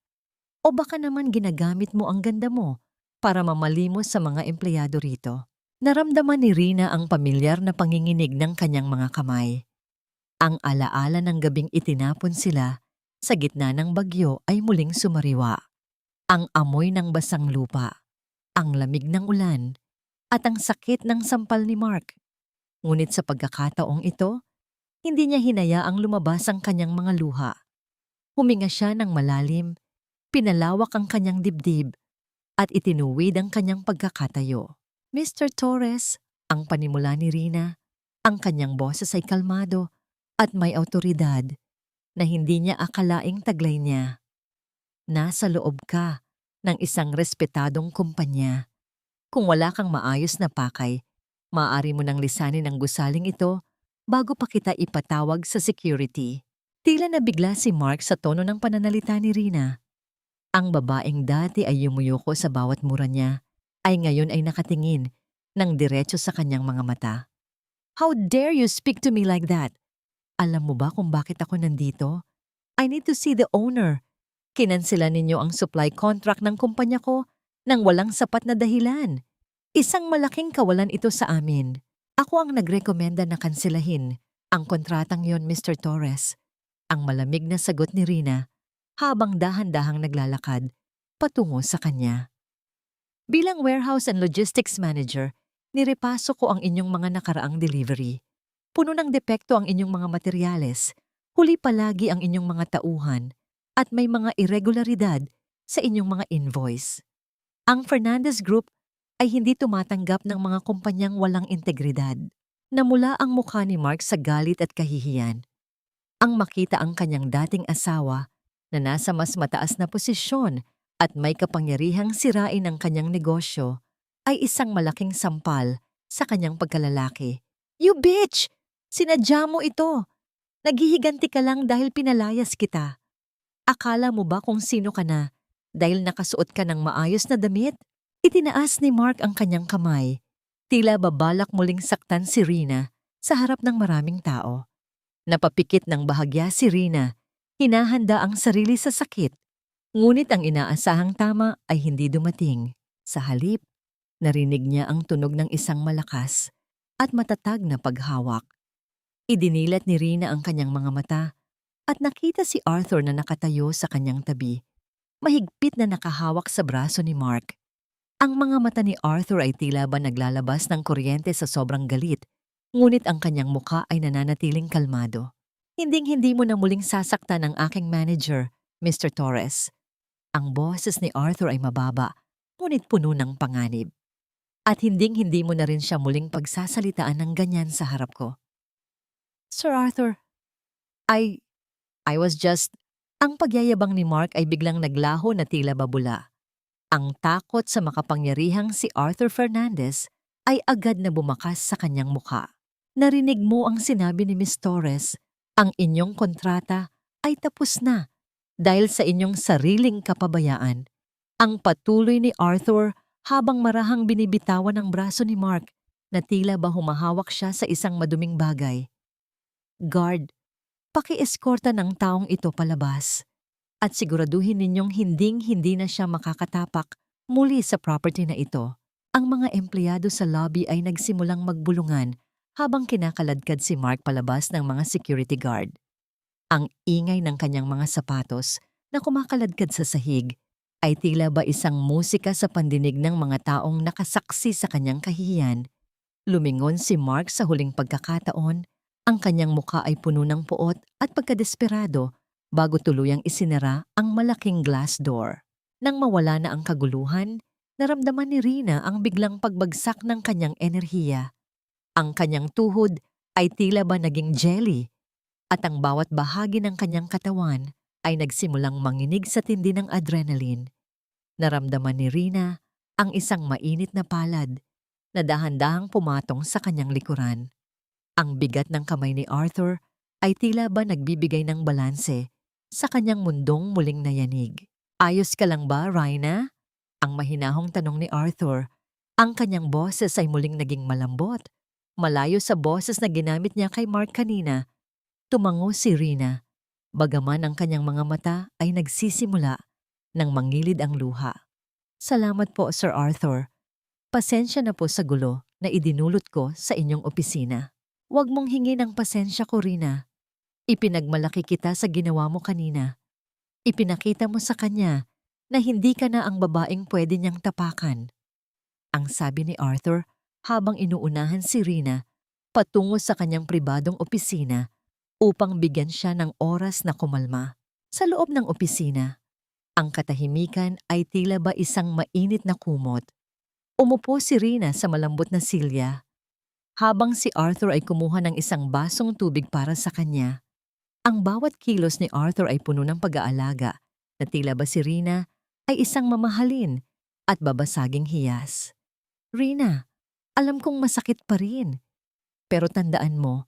O baka naman ginagamit mo ang ganda mo para mamalimos sa mga empleyado rito? Naramdaman ni Rina ang pamilyar na panginginig ng kanyang mga kamay. Ang alaala ng gabing itinapon sila sa gitna ng bagyo ay muling sumariwa. Ang amoy ng basang lupa, ang lamig ng ulan, at ang sakit ng sampal ni Mark. Ngunit sa pagkakataong ito, hindi niya hinayaang lumabas ang kanyang mga luha. Huminga siya ng malalim, pinalawak ang kanyang dibdib, at itinuwid ang kanyang pagkakatayo. Mr. Torres, ang panimula ni Rina, ang kanyang boses ay kalmado at may awtoridad na hindi niya akalaing taglay niya. Nasa loob ka ng isang respetadong kumpanya. Kung wala kang maayos na pakay, maaari mo nang lisanin ang gusaling ito bago pa kita ipatawag sa security. Tila nabigla si Mark sa tono ng pananalita ni Rina. Ang babaeng dati ay yumuyuko sa bawat mura niya, ay ngayon ay nakatingin ng diretso sa kanyang mga mata. How dare you speak to me like that? Alam mo ba kung bakit ako nandito? I need to see the owner. Kinansela ninyo ang supply contract ng kumpanya ko nang walang sapat na dahilan. Isang malaking kawalan ito sa amin. Ako ang nagrekomenda na kanselahin ang kontratang yon, Mr. Torres. Ang malamig na sagot ni Rina habang dahan-dahang naglalakad patungo sa kanya. Bilang warehouse and logistics manager, nirepaso ko ang inyong mga nakaraang delivery. Puno ng depekto ang inyong mga materyales, huli palagi ang inyong mga tauhan, at may mga irregularidad sa inyong mga invoice. Ang Fernandez Group ay hindi tumatanggap ng mga kumpanyang walang integridad. Namula ang mukha ni Mark sa galit at kahihiyan. Ang makita ang kanyang dating asawa na nasa mas mataas na posisyon at may kapangyarihang sirain ang kanyang negosyo ay isang malaking sampal sa kanyang pagkalalaki. You bitch! Sinadya mo ito! Naghihiganti ka lang dahil pinalayas kita. Akala mo ba kung sino ka na dahil nakasuot ka ng maayos na damit? Itinaas ni Mark ang kanyang kamay. Tila babalak muling saktan si Rina sa harap ng maraming tao. Napapikit ng bahagya si Rina. Hinahanda ang sarili sa sakit. Ngunit ang inaasahang tama ay hindi dumating. Sa halip, narinig niya ang tunog ng isang malakas at matatag na paghawak. Idinilat ni Rina ang kanyang mga mata at nakita si Arthur na nakatayo sa kanyang tabi. Mahigpit na nakahawak sa braso ni Mark. Ang mga mata ni Arthur ay tila ba naglalabas ng kuryente sa sobrang galit, ngunit ang kanyang muka ay nananatiling kalmado. Hinding-hindi mo na muling sasaktan ang aking manager, Mr. Torres. Ang boses ni Arthur ay mababa, ngunit puno ng panganib. At hinding-hindi mo na rin siya muling pagsasalitaan ng ganyan sa harap ko. Sir Arthur, I was just... Ang pagyayabang ni Mark ay biglang naglaho na tila babula. Ang takot sa makapangyarihang si Arthur Fernandez ay agad na bumakas sa kanyang mukha. Narinig mo ang sinabi ni Miss Torres, ang inyong kontrata ay tapos na dahil sa inyong sariling kapabayaan. Ang patuloy ni Arthur habang marahang binibitawan ang braso ni Mark na tila ba humahawak siya sa isang maduming bagay. Guard, paki-eskorta ng taong ito palabas at siguraduhin ninyong hinding-hindi na siya makakatapak muli sa property na ito. Ang mga empleyado sa lobby ay nagsimulang magbulungan habang kinakaladkad si Mark palabas ng mga security guard. Ang ingay ng kanyang mga sapatos na kumakaladkad sa sahig ay tila ba isang musika sa pandinig ng mga taong nakasaksi sa kanyang kahihiyan. Lumingon si Mark sa huling pagkakataon. Ang kanyang mukha ay puno ng puot at pagkadesperado bago tuluyang isinara ang malaking glass door. Nang mawala na ang kaguluhan, naramdaman ni Rina ang biglang pagbagsak ng kanyang enerhiya. Ang kanyang tuhod ay tila ba naging jelly at ang bawat bahagi ng kanyang katawan ay nagsimulang manginig sa tindi ng adrenaline. Naramdaman ni Rina ang isang mainit na palad na dahan-dahang pumatong sa kanyang likuran. Ang bigat ng kamay ni Arthur ay tila ba nagbibigay ng balanse sa kanyang mundong muling nayanig. Ayos ka lang ba, Rina? Ang mahinahong tanong ni Arthur. Ang kanyang boses ay muling naging malambot. Malayo sa boses na ginamit niya kay Mark kanina. Tumango si Rina. Bagaman ang kanyang mga mata ay nagsisimula nang mangilid ang luha. Salamat po, Sir Arthur. Pasensya na po sa gulo na idinulot ko sa inyong opisina. Huwag mong hingin ang pasensya ko, Rina. Ipinagmalaki kita sa ginawa mo kanina. Ipinakita mo sa kanya na hindi ka na ang babaeng pwede niyang tapakan. Ang sabi ni Arthur habang inuunahan si Rina patungo sa kanyang pribadong opisina upang bigyan siya ng oras na kumalma. Sa loob ng opisina, ang katahimikan ay tila ba isang mainit na kumot. Umupo si Rina sa malambot na silya. habang si Arthur ay kumuha ng isang basong tubig para sa kanya. Ang bawat kilos ni Arthur ay puno ng pag-aalaga na tila ba si Rina ay isang mamahalin at babasaging hiyas. Rina, alam kong masakit pa rin. Pero tandaan mo,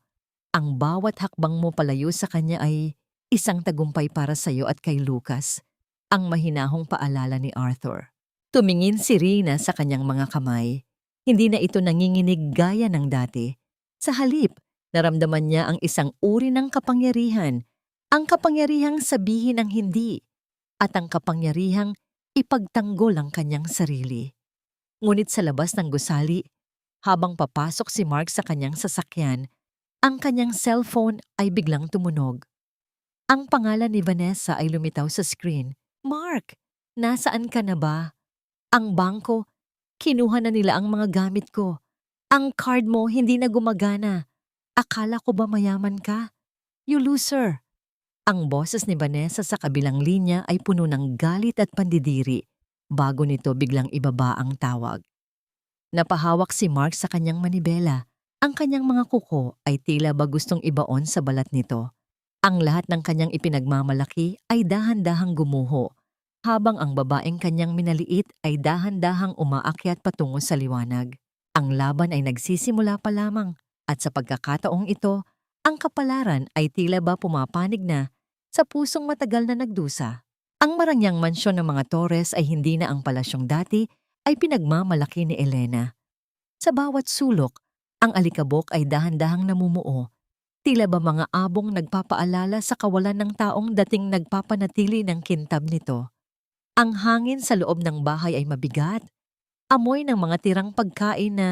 ang bawat hakbang mo palayo sa kanya ay isang tagumpay para sa'yo at kay Lucas, ang mahinahong paalala ni Arthur. Tumingin si Rina sa kanyang mga kamay. Hindi na ito nanginginig gaya ng dati. Sa halip, naramdaman niya ang isang uri ng kapangyarihan, ang kapangyarihang sabihin ang hindi, at ang kapangyarihang ipagtanggol ang kanyang sarili. Ngunit sa labas ng gusali, habang papasok si Mark sa kanyang sasakyan, ang kanyang cellphone ay biglang tumunog. Ang pangalan ni Vanessa ay lumitaw sa screen. Mark, nasaan ka na ba? Ang bangko, kinuha na nila ang mga gamit ko. Ang card mo hindi na gumagana. Akala ko ba mayaman ka? You loser. Ang boses ni Vanessa sa kabilang linya ay puno ng galit at pandidiri bago nito biglang ibaba ang tawag. Napahawak si Mark sa kanyang manibela. Ang kanyang mga kuko ay tila ba gustong ibaon sa balat nito. Ang lahat ng kanyang ipinagmamalaki ay dahan-dahang gumuho, habang ang babaeng kanyang minaliit ay dahan-dahang umaakyat patungo sa liwanag. Ang laban ay nagsisimula pa lamang at sa pagkakataong ito, ang kapalaran ay tila ba pumapanig na sa pusong matagal na nagdusa. Ang marangyang mansyon ng mga Torres ay hindi na ang palasyong dati ay pinagmamalaki ni Elena. Sa bawat sulok, ang alikabok ay dahan-dahang namumuo. Tila ba mga abong nagpapaalala sa kawalan ng taong dating nagpapanatili ng kintab nito. Ang hangin sa loob ng bahay ay mabigat, amoy ng mga tirang pagkain na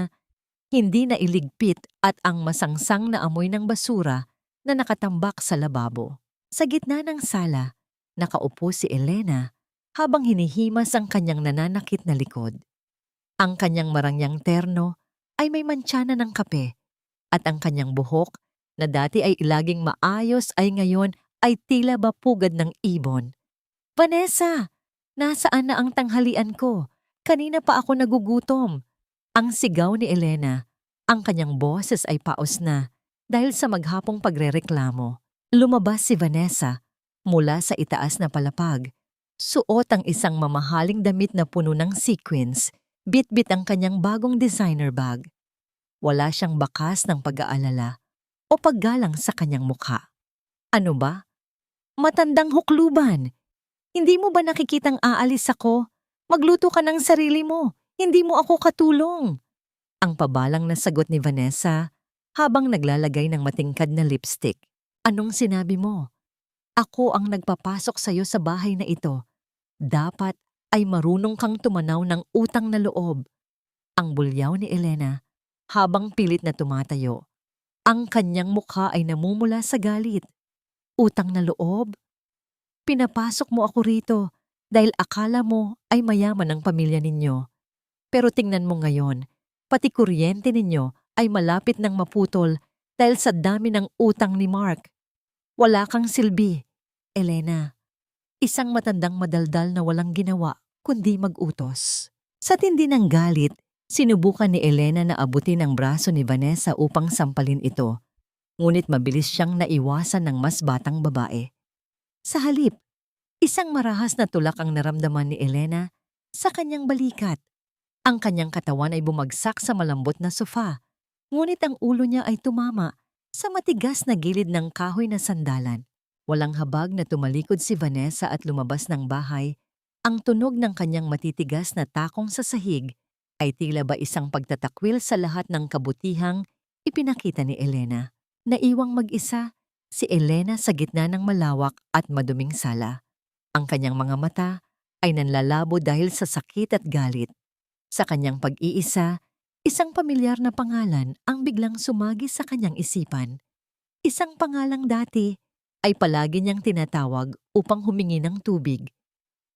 hindi na iligpit at ang masangsang na amoy ng basura na nakatambak sa lababo. Sa gitna ng sala, nakaupo si Elena habang hinihimas ang kanyang nananakit na likod. Ang kanyang marangyang terno ay may mantsana ng kape at ang kanyang buhok na dati ay laging maayos ay ngayon ay tila ba pugad ng ibon. Vanessa! Nasaan na ang tanghalian ko? Kanina pa ako nagugutom. Ang sigaw ni Elena, ang kanyang boses ay paos na dahil sa maghapong pagrereklamo. Lumabas si Vanessa mula sa itaas na palapag. Suot ang isang mamahaling damit na puno ng sequins, bit-bit ang kanyang bagong designer bag. Wala siyang bakas ng pag-aalala o paggalang sa kanyang mukha. Ano ba? Matandang hukluban! Hindi mo ba nakikitang aalis ako? Magluto ka ng sarili mo. Hindi mo ako katulong. Ang pabalang na sagot ni Vanessa habang naglalagay ng matingkad na lipstick. Anong sinabi mo? Ako ang nagpapasok sa'yo sa bahay na ito. Dapat ay marunong kang tumanaw ng utang na loob. Ang bulyaw ni Elena habang pilit na tumatayo. Ang kanyang mukha ay namumula sa galit. Utang na loob? Pinapasok mo ako rito dahil akala mo ay mayaman ang pamilya ninyo. Pero tingnan mo ngayon, pati kuryente ninyo ay malapit ng maputol dahil sa dami ng utang ni Mark. Wala kang silbi, Elena. Isang matandang madaldal na walang ginawa kundi mag-utos. Sa tindi ng galit, sinubukan ni Elena na abutin ang braso ni Vanessa upang sampalin ito. Ngunit mabilis siyang naiwasan ng mas batang babae. Sa halip, isang marahas na tulak ang naramdaman ni Elena sa kanyang balikat. Ang kanyang katawan ay bumagsak sa malambot na sofa, ngunit ang ulo niya ay tumama sa matigas na gilid ng kahoy na sandalan. Walang habag na tumalikod si Vanessa at lumabas ng bahay. Ang tunog ng kanyang matitigas na takong sa sahig ay tila ba isang pagtatakwil sa lahat ng kabutihang ipinakita ni Elena. Naiwang mag-isa si Elena sa gitna ng malawak at maduming sala. Ang kanyang mga mata ay nanlalabo dahil sa sakit at galit. Sa kanyang pag-iisa, isang pamilyar na pangalan ang biglang sumagi sa kanyang isipan. Isang pangalang dati ay palagi niyang tinatawag upang humingi ng tubig,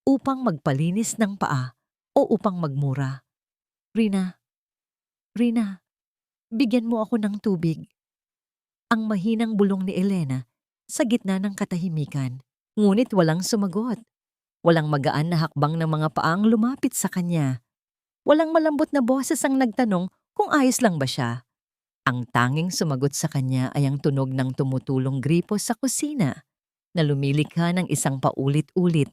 upang magpalinis ng paa o upang magmura. Rina, Rina, bigyan mo ako ng tubig. Ang mahinang bulong ni Elena sa gitna ng katahimikan. Ngunit walang sumagot. Walang magaan na hakbang ng mga paang lumapit sa kanya. Walang malambot na boses ang nagtanong kung ayos lang ba siya. Ang tanging sumagot sa kanya ay ang tunog ng tumutulong gripo sa kusina na lumilikha ng isang paulit-ulit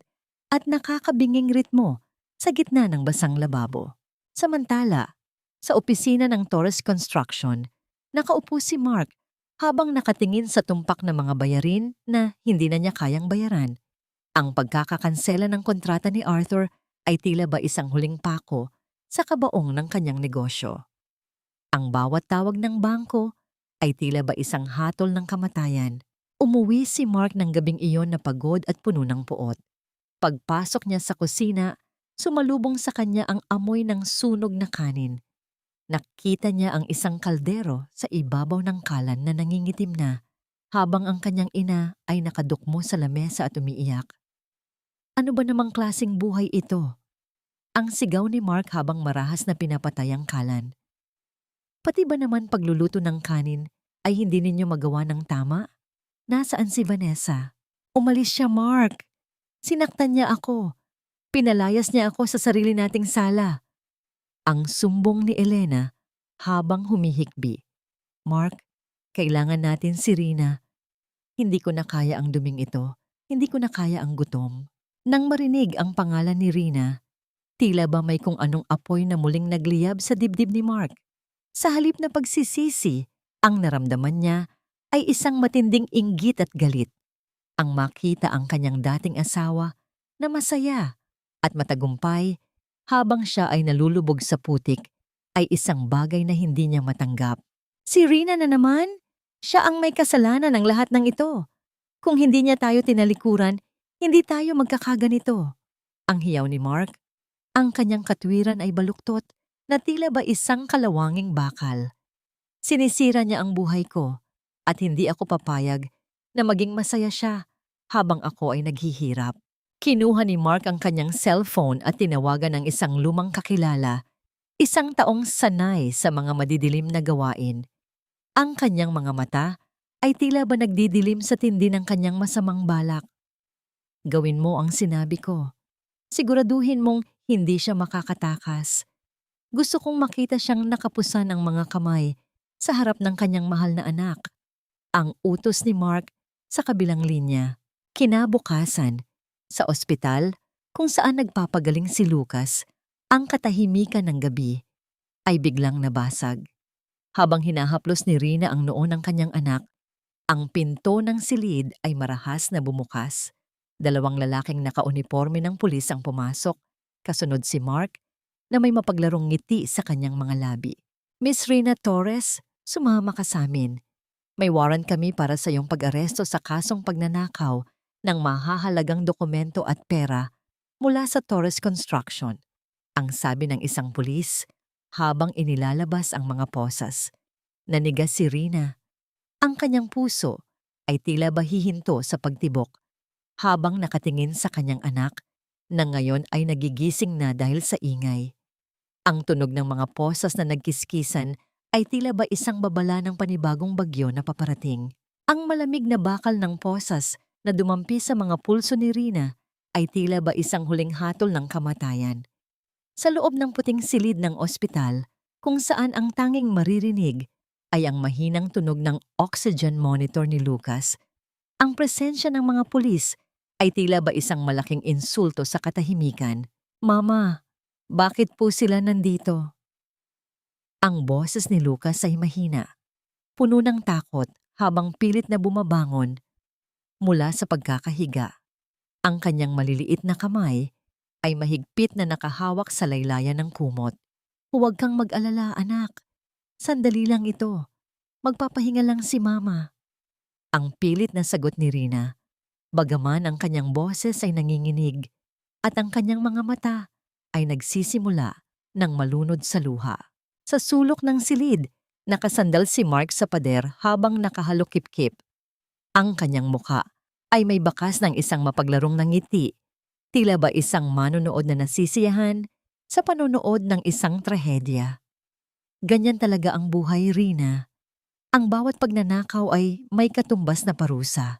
at nakakabinging ritmo sa gitna ng basang lababo. Samantala, sa opisina ng Torres Construction, nakaupo si Mark habang nakatingin sa tumpak na mga bayarin na hindi na niya kayang bayaran. Ang pagkakakansela ng kontrata ni Arthur ay tila ba isang huling pako sa kabaong ng kanyang negosyo. Ang bawat tawag ng bangko ay tila ba isang hatol ng kamatayan. Umuwi si Mark ng gabing iyon na pagod at puno ng puot. Pagpasok niya sa kusina, sumalubong sa kanya ang amoy ng sunog na kanin. Nakita niya ang isang kaldero sa ibabaw ng kalan na nangingitim na, habang ang kanyang ina ay nakadukmo sa lamesa at umiiyak. Ano ba namang klaseng buhay ito? Ang sigaw ni Mark habang marahas na pinapatay ang kalan. Pati ba naman pagluluto ng kanin ay hindi ninyo magawa ng tama? Nasaan si Vanessa? Umalis siya, Mark. Sinaktan niya ako. Pinalayas niya ako sa sarili nating sala. Ang sumbong ni Elena habang humihikbi. Mark, kailangan natin si Rina. Hindi ko na kaya ang duming ito. Hindi ko na kaya ang gutom. Nang marinig ang pangalan ni Rina, tila ba may kung anong apoy na muling nagliyab sa dibdib ni Mark. Sa halip na pagsisisi, ang naramdaman niya ay isang matinding inggit at galit. Ang makita ang kanyang dating asawa na masaya at matagumpay habang siya ay nalulubog sa putik ay isang bagay na hindi niya matanggap. Si Rina na naman? Siya ang may kasalanan ng lahat ng ito. Kung hindi niya tayo tinalikuran, hindi tayo magkakaganito. Ang hiyaw ni Mark, ang kanyang katwiran ay baluktot na tila ba isang kalawanging bakal. Sinisira niya ang buhay ko at hindi ako papayag na maging masaya siya habang ako ay naghihirap. Kinuha ni Mark ang kanyang cellphone at tinawagan ng isang lumang kakilala, isang taong sanay sa mga madidilim na gawain. Ang kanyang mga mata ay tila ba nagdidilim sa tindi ng kanyang masamang balak. Gawin mo ang sinabi ko. Siguraduhin mong hindi siya makakatakas. Gusto kong makita siyang nakapusan ang mga kamay sa harap ng kanyang mahal na anak. Ang utos ni Mark sa kabilang linya. Kinabukasan, sa ospital kung saan nagpapagaling si Lucas, ang katahimikan ng gabi ay biglang nabasag. Habang hinahaplos ni Rina ang noo ng kanyang anak, ang pinto ng silid ay marahas na bumukas. Dalawang lalaking nakauniporme ng pulis ang pumasok, kasunod si Mark na may mapaglarong ngiti sa kanyang mga labi. Miss Rina Torres, sumama ka sa amin. May warrant kami para sa iyong pag-aresto sa kasong pagnanakaw ng mahahalagang dokumento at pera mula sa Torres Construction. Ang sabi ng isang pulis habang inilalabas ang mga posas. Nanigas si Rina. Ang kanyang puso ay tila ba hihinto sa pagtibok habang nakatingin sa kanyang anak na ngayon ay nagigising na dahil sa ingay. Ang tunog ng mga posas na nagkiskisan ay tila ba isang babala ng panibagong bagyo na paparating. Ang malamig na bakal ng posas na dumampi sa mga pulso ni Rina ay tila ba isang huling hatol ng kamatayan. Sa loob ng puting silid ng ospital, kung saan ang tanging maririnig ay ang mahinang tunog ng oxygen monitor ni Lucas, ang presensya ng mga pulis ay tila ba isang malaking insulto sa katahimikan. Mama, bakit po sila nandito? Ang boses ni Lucas ay mahina, puno ng takot habang pilit na bumabangon mula sa pagkakahiga. Ang kanyang maliliit na kamay ay mahigpit na nakahawak sa laylayan ng kumot. Huwag kang mag-alala, anak. Sandali lang ito. Magpapahinga lang si Mama. Ang pilit na sagot ni Rina, bagaman ang kanyang boses ay nanginginig at ang kanyang mga mata ay nagsisimula ng malunod sa luha. Sa sulok ng silid, nakasandal si Mark sa pader habang nakahalokip-kip. Ang kanyang muka ay may bakas ng isang mapaglarong ng ngiti, tila ba isang manonood na nasisiyahan sa panonood ng isang trahedya. Ganyan talaga ang buhay, Rina. Ang bawat pagnanakaw ay may katumbas na parusa.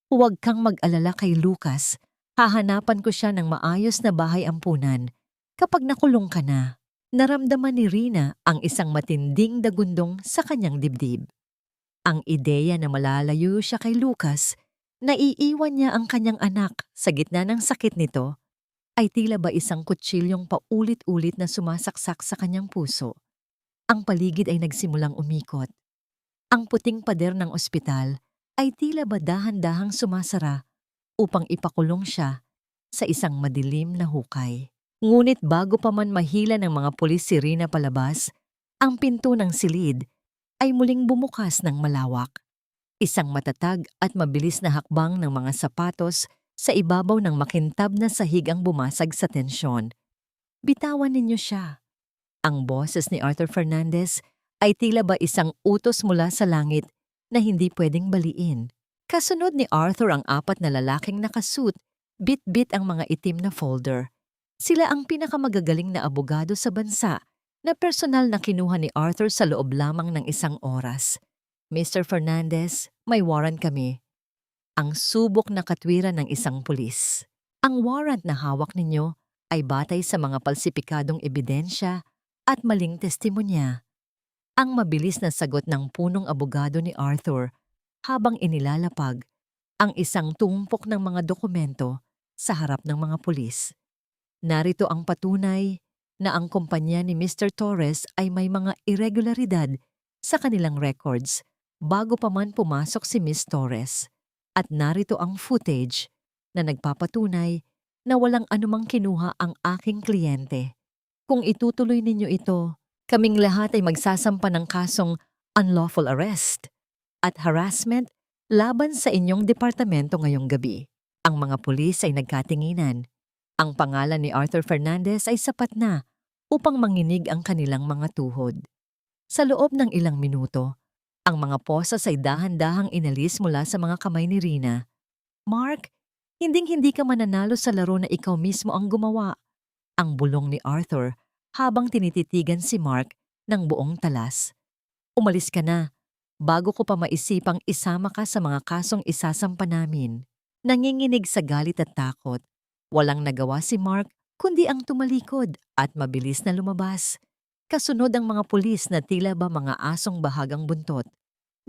Huwag kang mag-alala kay Lucas. Hahanapan ko siya ng maayos na bahay ampunan kapag nakulong ka na. Naramdaman ni Rina ang isang matinding dagundong sa kanyang dibdib. Ang ideya na malalayo siya kay Lucas, naiiwan niya ang kanyang anak sa gitna ng sakit nito, ay tila ba isang kutsilyong paulit-ulit na sumasaksak sa kanyang puso. Ang paligid ay nagsimulang umikot. Ang puting pader ng ospital ay tila ba dahan-dahang sumasara upang ipakulong siya sa isang madilim na hukay. Ngunit bago pa man mahila ng mga pulis si Rina palabas, ang pinto ng silid ay muling bumukas ng malawak. Isang matatag at mabilis na hakbang ng mga sapatos sa ibabaw ng makintab na sahig ang bumasag sa tensyon. Bitawan ninyo siya. Ang boses ni Arthur Fernandez ay tila ba isang utos mula sa langit na hindi pwedeng baliin. Kasunod ni Arthur ang 4 na lalaking nakasuit, bit-bit ang mga itim na folder. Sila ang pinakamagagaling na abogado sa bansa na personal na kinuha ni Arthur sa loob lamang ng 1 oras. Mr. Fernandez, may warrant kami. Ang subok na katwiran ng isang pulis. Ang warrant na hawak ninyo ay batay sa mga palsipikadong ebidensya at maling testimonya. Ang mabilis na sagot ng punong abogado ni Arthur habang inilalapag ang isang tumpok ng mga dokumento sa harap ng mga pulis. Narito ang patunay na ang kumpanya ni Mr. Torres ay may mga irregularidad sa kanilang records bago pa man pumasok si Miss Torres. At narito ang footage na nagpapatunay na walang anumang kinuha ang aking kliyente. Kung itutuloy ninyo ito, kaming lahat ay magsasampa ng kasong unlawful arrest at harassment laban sa inyong departamento ngayong gabi. Ang mga pulis ay nagkatinginan. Ang pangalan ni Arthur Fernandez ay sapat na upang manginig ang kanilang mga tuhod. Sa loob ng ilang minuto, ang mga posas ay dahan-dahang inalis mula sa mga kamay ni Rina. Mark, hinding-hindi ka mananalo sa laro na ikaw mismo ang gumawa. Ang bulong ni Arthur habang tinititigan si Mark ng buong talas. Umalis ka na, bago ko pa maisipang isama ka sa mga kasong isasampa namin. Nanginginig sa galit at takot. Walang nagawa si Mark kundi ang tumalikod at mabilis na lumabas. Kasunod ang mga pulis na tila ba mga asong bahagang buntot.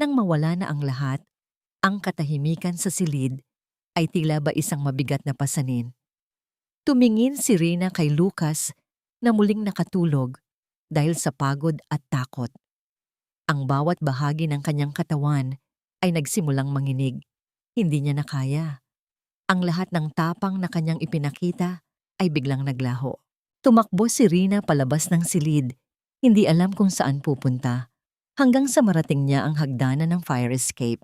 Nang mawala na ang lahat, ang katahimikan sa silid ay tila ba isang mabigat na pasanin. Tumingin si Rina kay Lucas na muling nakatulog dahil sa pagod at takot. Ang bawat bahagi ng kanyang katawan ay nagsimulang manginig. Hindi niya na kaya. Ang lahat ng tapang na kanyang ipinakita ay biglang naglaho. Tumakbo si Rina palabas ng silid, hindi alam kung saan pupunta, hanggang sa marating niya ang hagdanan ng fire escape.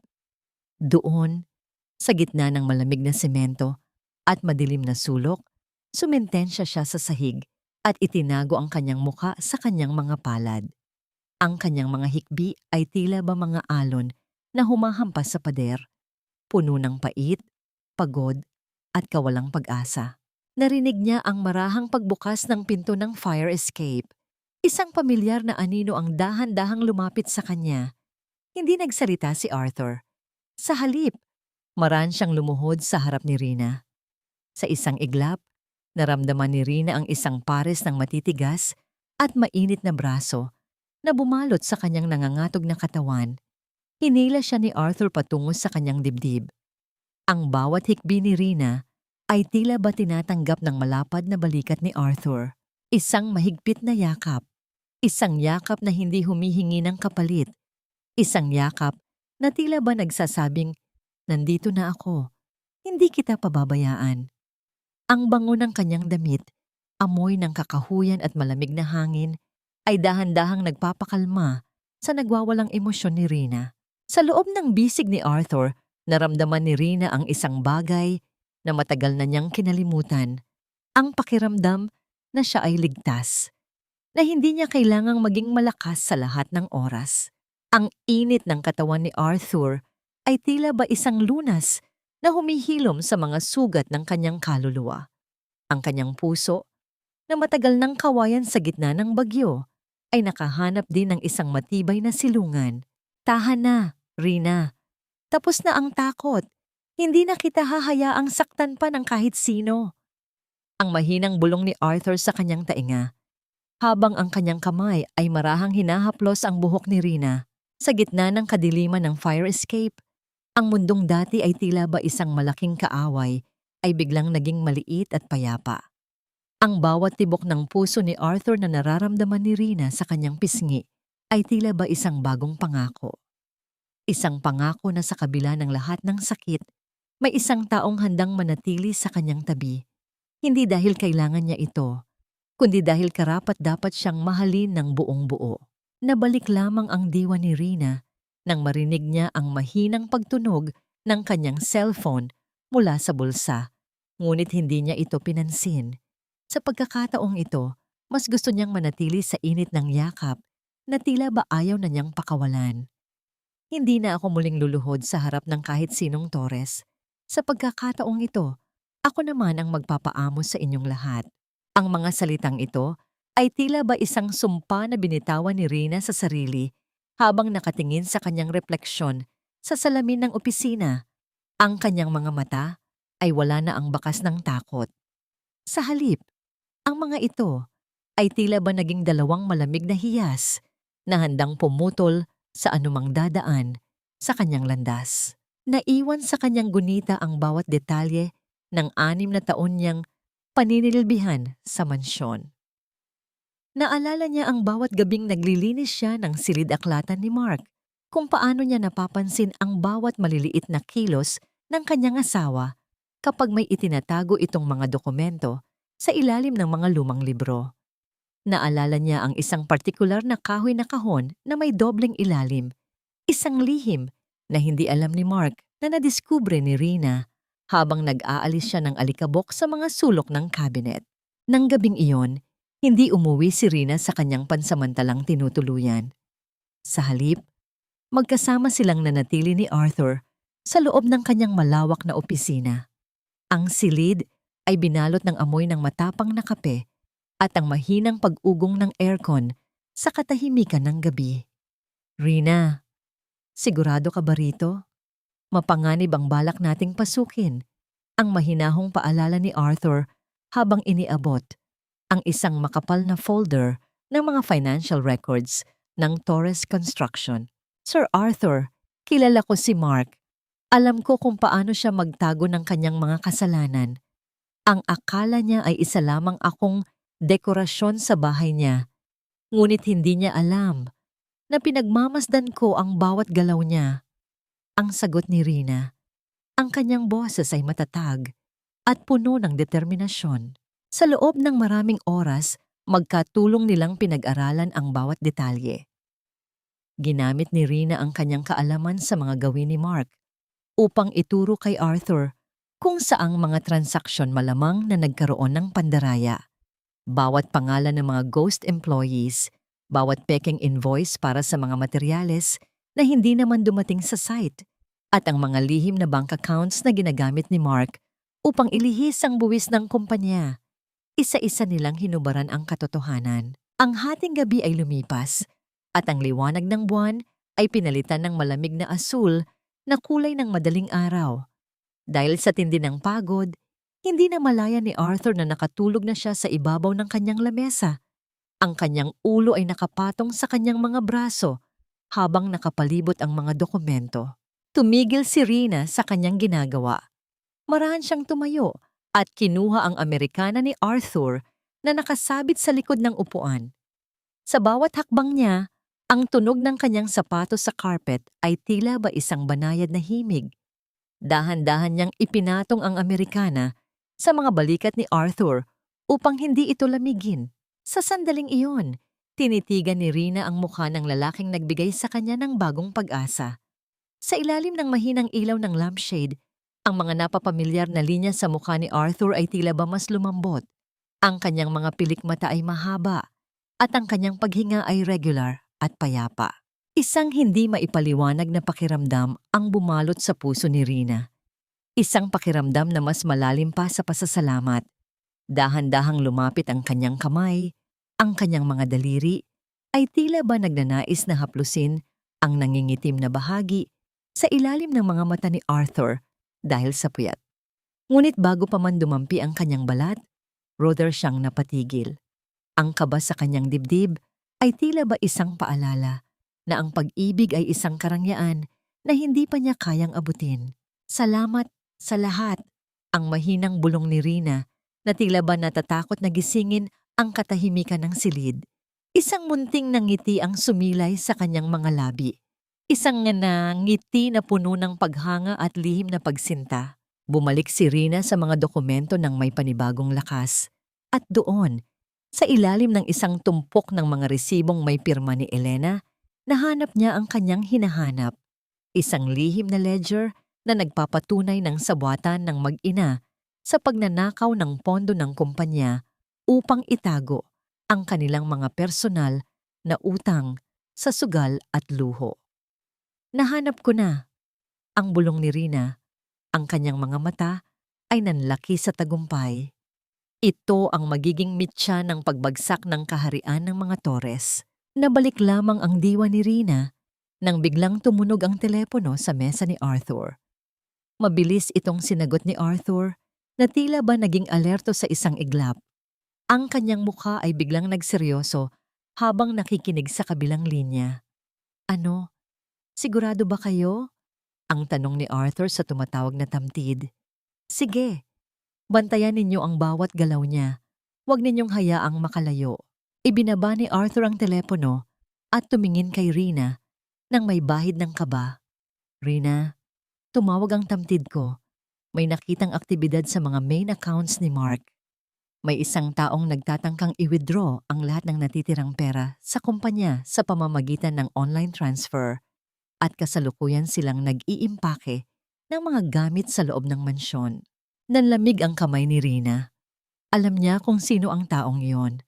Doon, sa gitna ng malamig na semento at madilim na sulok, sumentensya siya sa sahig at itinago ang kanyang muka sa kanyang mga palad. Ang kanyang mga hikbi ay tila ba mga alon na humahampas sa pader, puno ng pait, pagod, at kawalang pag-asa. Narinig niya ang marahang pagbukas ng pinto ng fire escape. Isang pamilyar na anino ang dahan-dahang lumapit sa kanya. Hindi nagsalita si Arthur. Sa halip, maran siyang lumuhod sa harap ni Rina. Sa isang iglap, naramdaman ni Rina ang isang pares ng matitigas at mainit na braso na bumalot sa kanyang nangangatog na katawan. Hinila siya ni Arthur patungo sa kanyang dibdib. Ang bawat hikbi ni Rina ay tila ba tinatanggap ng malapad na balikat ni Arthur. Isang mahigpit na yakap. Isang yakap na hindi humihingi ng kapalit. Isang yakap na tila ba nagsasabing, nandito na ako. Hindi kita pababayaan. Ang bango ng kanyang damit, amoy ng kakahuyan at malamig na hangin, ay dahan-dahang nagpapakalma sa nagwawalang emosyon ni Rina. Sa loob ng bisig ni Arthur, naramdaman ni Rina ang isang bagay na matagal na niyang kinalimutan, ang pakiramdam na siya ay ligtas, na hindi niya kailangang maging malakas sa lahat ng oras. Ang init ng katawan ni Arthur ay tila ba isang lunas na humihilom sa mga sugat ng kanyang kaluluwa. Ang kanyang puso, na matagal nang kawayan sa gitna ng bagyo, ay nakahanap din ng isang matibay na silungan. Tahan na, Rina. Tapos na ang takot. Hindi na kita hahayaang saktan pa ng kahit sino. Ang mahinang bulong ni Arthur sa kanyang tainga. habang ang kanyang kamay ay marahang hinahaplos ang buhok ni Rina. Sa gitna ng kadiliman ng fire escape, ang mundong dati ay tila ba isang malaking kaaway ay biglang naging maliit at payapa. Ang bawat tibok ng puso ni Arthur na nararamdaman ni Rina sa kanyang pisngi ay tila ba isang bagong pangako. Isang pangako na sa kabila ng lahat ng sakit, may isang taong handang manatili sa kanyang tabi. Hindi dahil kailangan niya ito, kundi dahil karapat-dapat siyang mahalin ng buong buo. Nabalik lamang ang diwa ni Rina nang marinig niya ang mahinang pagtunog ng kanyang cellphone mula sa bulsa. Ngunit hindi niya ito pinansin. Sa pagkakataong ito, mas gusto niyang manatili sa init ng yakap na tila ba ayaw na niyang pakawalan. Hindi na ako muling luluhod sa harap ng kahit sinong Torres. Sa pagkakataong ito, ako naman ang magpapaamo sa inyong lahat. Ang mga salitang ito ay tila ba isang sumpa na binitawan ni Rina sa sarili habang nakatingin sa kanyang refleksyon sa salamin ng opisina. Ang kanyang mga mata ay wala na ang bakas ng takot. Sa halip, ang mga ito ay tila ba naging dalawang malamig na hiyas na handang pumutol sa anumang dadaan sa kanyang landas. Naiwan sa kanyang gunita ang bawat detalye ng 6 na taon niyang paninilbihan sa mansyon. Naalala niya ang bawat gabing naglilinis siya ng silid-aklatan ni Mark, kung paano niya napapansin ang bawat maliliit na kilos ng kanyang asawa kapag may itinatago itong mga dokumento sa ilalim ng mga lumang libro. Naalala niya ang isang partikular na kahoy na kahon na may dobleng ilalim, isang lihim na hindi alam ni Mark na nadiskubre ni Rina habang nag-aalis siya ng alikabok sa mga sulok ng cabinet. Nang gabing iyon, hindi umuwi si Rina sa kanyang pansamantalang tinutuluyan. Sa halip, magkasama silang nanatili ni Arthur sa loob ng kanyang malawak na opisina. Ang silid ay binalot ng amoy ng matapang na kape at ang mahinang pag-ugong ng aircon sa katahimikan ng gabi. Rina, sigurado ka ba rito? Mapanganib ang balak nating pasukin, ang mahinahong paalala ni Arthur habang iniabot ang isang makapal na folder ng mga financial records ng Torres Construction. Sir Arthur, kilala ko si Mark. Alam ko kung paano siya magtago ng kanyang mga kasalanan. Ang akala niya ay isa lamang akong dekorasyon sa bahay niya. Ngunit hindi niya alam na pinagmamasdan ko ang bawat galaw niya. Ang sagot ni Rina, ang kanyang boses ay matatag at puno ng determinasyon. Sa loob ng maraming oras, magkatulong nilang pinag-aralan ang bawat detalye. Ginamit ni Rina ang kanyang kaalaman sa mga gawin ni Mark upang ituro kay Arthur kung saang mga transaksyon malamang na nagkaroon ng pandaraya. Bawat pangalan ng mga ghost employees, bawat peking invoice para sa mga materyales na hindi naman dumating sa site, at ang mga lihim na bank accounts na ginagamit ni Mark upang ilihis ang buwis ng kumpanya. Isa-isa nilang hinubaran ang katotohanan. Ang hating gabi ay lumipas at ang liwanag ng buwan ay pinalitan ng malamig na asul na kulay ng madaling araw. Dahil sa tindi ng pagod, hindi na malaya ni Arthur na nakatulog na siya sa ibabaw ng kanyang lamesa. Ang kanyang ulo ay nakapatong sa kanyang mga braso habang nakapalibot ang mga dokumento. Tumigil si Rina sa kanyang ginagawa. Marahan siyang tumayo at kinuha ang Amerikana ni Arthur na nakasabit sa likod ng upuan. Sa bawat hakbang niya, ang tunog ng kanyang sapatos sa carpet ay tila ba isang banayad na himig. Dahan-dahan niyang ipinatong ang Amerikana sa mga balikat ni Arthur upang hindi ito lamigin. Sa sandaling iyon, tinitigan ni Rina ang mukha ng lalaking nagbigay sa kanya ng bagong pag-asa. Sa ilalim ng mahinang ilaw ng lampshade, ang mga napapamilyar na linya sa mukha ni Arthur ay tila ba mas lumambot. Ang kanyang mga pilikmata ay mahaba at ang kanyang paghinga ay regular at payapa. Isang hindi maipaliwanag na pakiramdam ang bumalot sa puso ni Rina. Isang pakiramdam na mas malalim pa sa pasasalamat. Dahan-dahang lumapit ang kanyang kamay, ang kanyang mga daliri ay tila ba nagnanais na haplusin ang nangingitim na bahagi sa ilalim ng mga mata ni Arthur dahil sa puyat. Ngunit bago pa man dumampi ang kanyang balat, brother siyang napatigil. Ang kaba sa kanyang dibdib ay tila ba isang paalala na ang pag-ibig ay isang karangyaan na hindi pa niya kayang abutin. Salamat sa lahat. Ang mahinang bulong ni Rina na tila ba natatakot na gisingin ang katahimikan ng silid. Isang munting na ngiti ang sumilay sa kanyang mga labi. Isang ngiti na puno ng paghanga at lihim na pagsinta. Bumalik si Rina sa mga dokumento ng may panibagong lakas. At doon, sa ilalim ng isang tumpok ng mga resibong may pirma ni Elena, nahanap niya ang kanyang hinahanap. Isang lihim na ledger na nagpapatunay ng sabwatan ng mag-ina sa pagnanakaw ng pondo ng kumpanya upang itago ang kanilang mga personal na utang sa sugal at luho. Nahanap ko na, ang bulong ni Rina. Ang kanyang mga mata ay nanlaki sa tagumpay. Ito ang magiging mitya ng pagbagsak ng kaharian ng mga Torres. Nabalik lamang ang diwa ni Rina nang biglang tumunog ang telepono sa mesa ni Arthur. Mabilis itong sinagot ni Arthur na tila ba naging alerto sa isang iglap. Ang kanyang mukha ay biglang nagseryoso habang nakikinig sa kabilang linya. Ano? Sigurado ba kayo? Ang tanong ni Arthur sa tumatawag na tamtid. Sige, bantayan ninyo ang bawat galaw niya. Huwag ninyong hayaang makalayo. Ibinaba ni Arthur ang telepono at tumingin kay Rina nang may bahid ng kaba. Rina, tumawag ang tamtid ko. May nakitang aktibidad sa mga main accounts ni Mark. May isang taong nagtatangkang i-withdraw ang lahat ng natitirang pera sa kumpanya sa pamamagitan ng online transfer at kasalukuyan silang nag-iimpake ng mga gamit sa loob ng mansyon. Nanlamig ang kamay ni Rina. Alam niya kung sino ang taong iyon.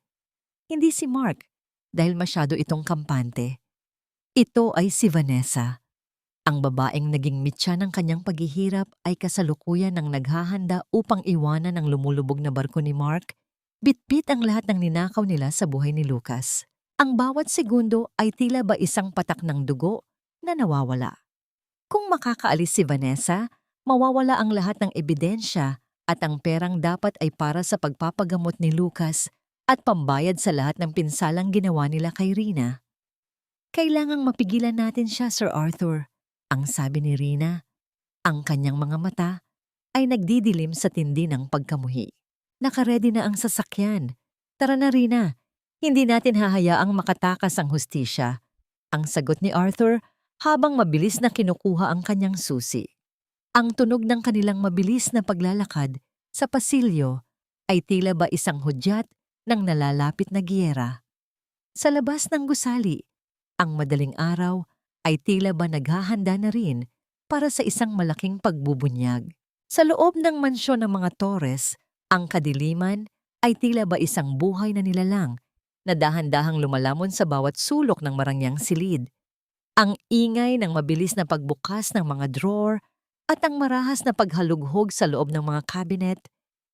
Hindi si Mark dahil masyado itong kampante. Ito ay si Vanessa. Ang babaeng naging mitya ng kanyang paghihirap ay kasalukuyan ng naghahanda upang iwanan ang lumulubog na barko ni Mark. Bitbit ang lahat ng ninakaw nila sa buhay ni Lucas. Ang bawat segundo ay tila ba isang patak ng dugo na nawawala. Kung makakaalis si Vanessa, mawawala ang lahat ng ebidensya at ang perang dapat ay para sa pagpapagamot ni Lucas at pambayad sa lahat ng pinsalang ginawa nila kay Rina. Kailangang mapigilan natin siya, Sir Arthur. Ang sabi ni Rina, ang kanyang mga mata ay nagdidilim sa tindi ng pagkamuhi. Nakaredy na ang sasakyan. Tara na Rina, hindi natin hahayaang makatakas ang hustisya. Ang sagot ni Arthur habang mabilis na kinukuha ang kanyang susi. Ang tunog ng kanilang mabilis na paglalakad sa pasilyo ay tila ba isang hudyat ng nalalapit na giyera. Sa labas ng gusali, ang madaling araw ay tila ba naghahanda na rin para sa isang malaking pagbubunyag. Sa loob ng mansyon ng mga Torres, ang kadiliman ay tila ba isang buhay na nilalang na dahan-dahang lumalamon sa bawat sulok ng marangyang silid. Ang ingay ng mabilis na pagbukas ng mga drawer at ang marahas na paghalughog sa loob ng mga cabinet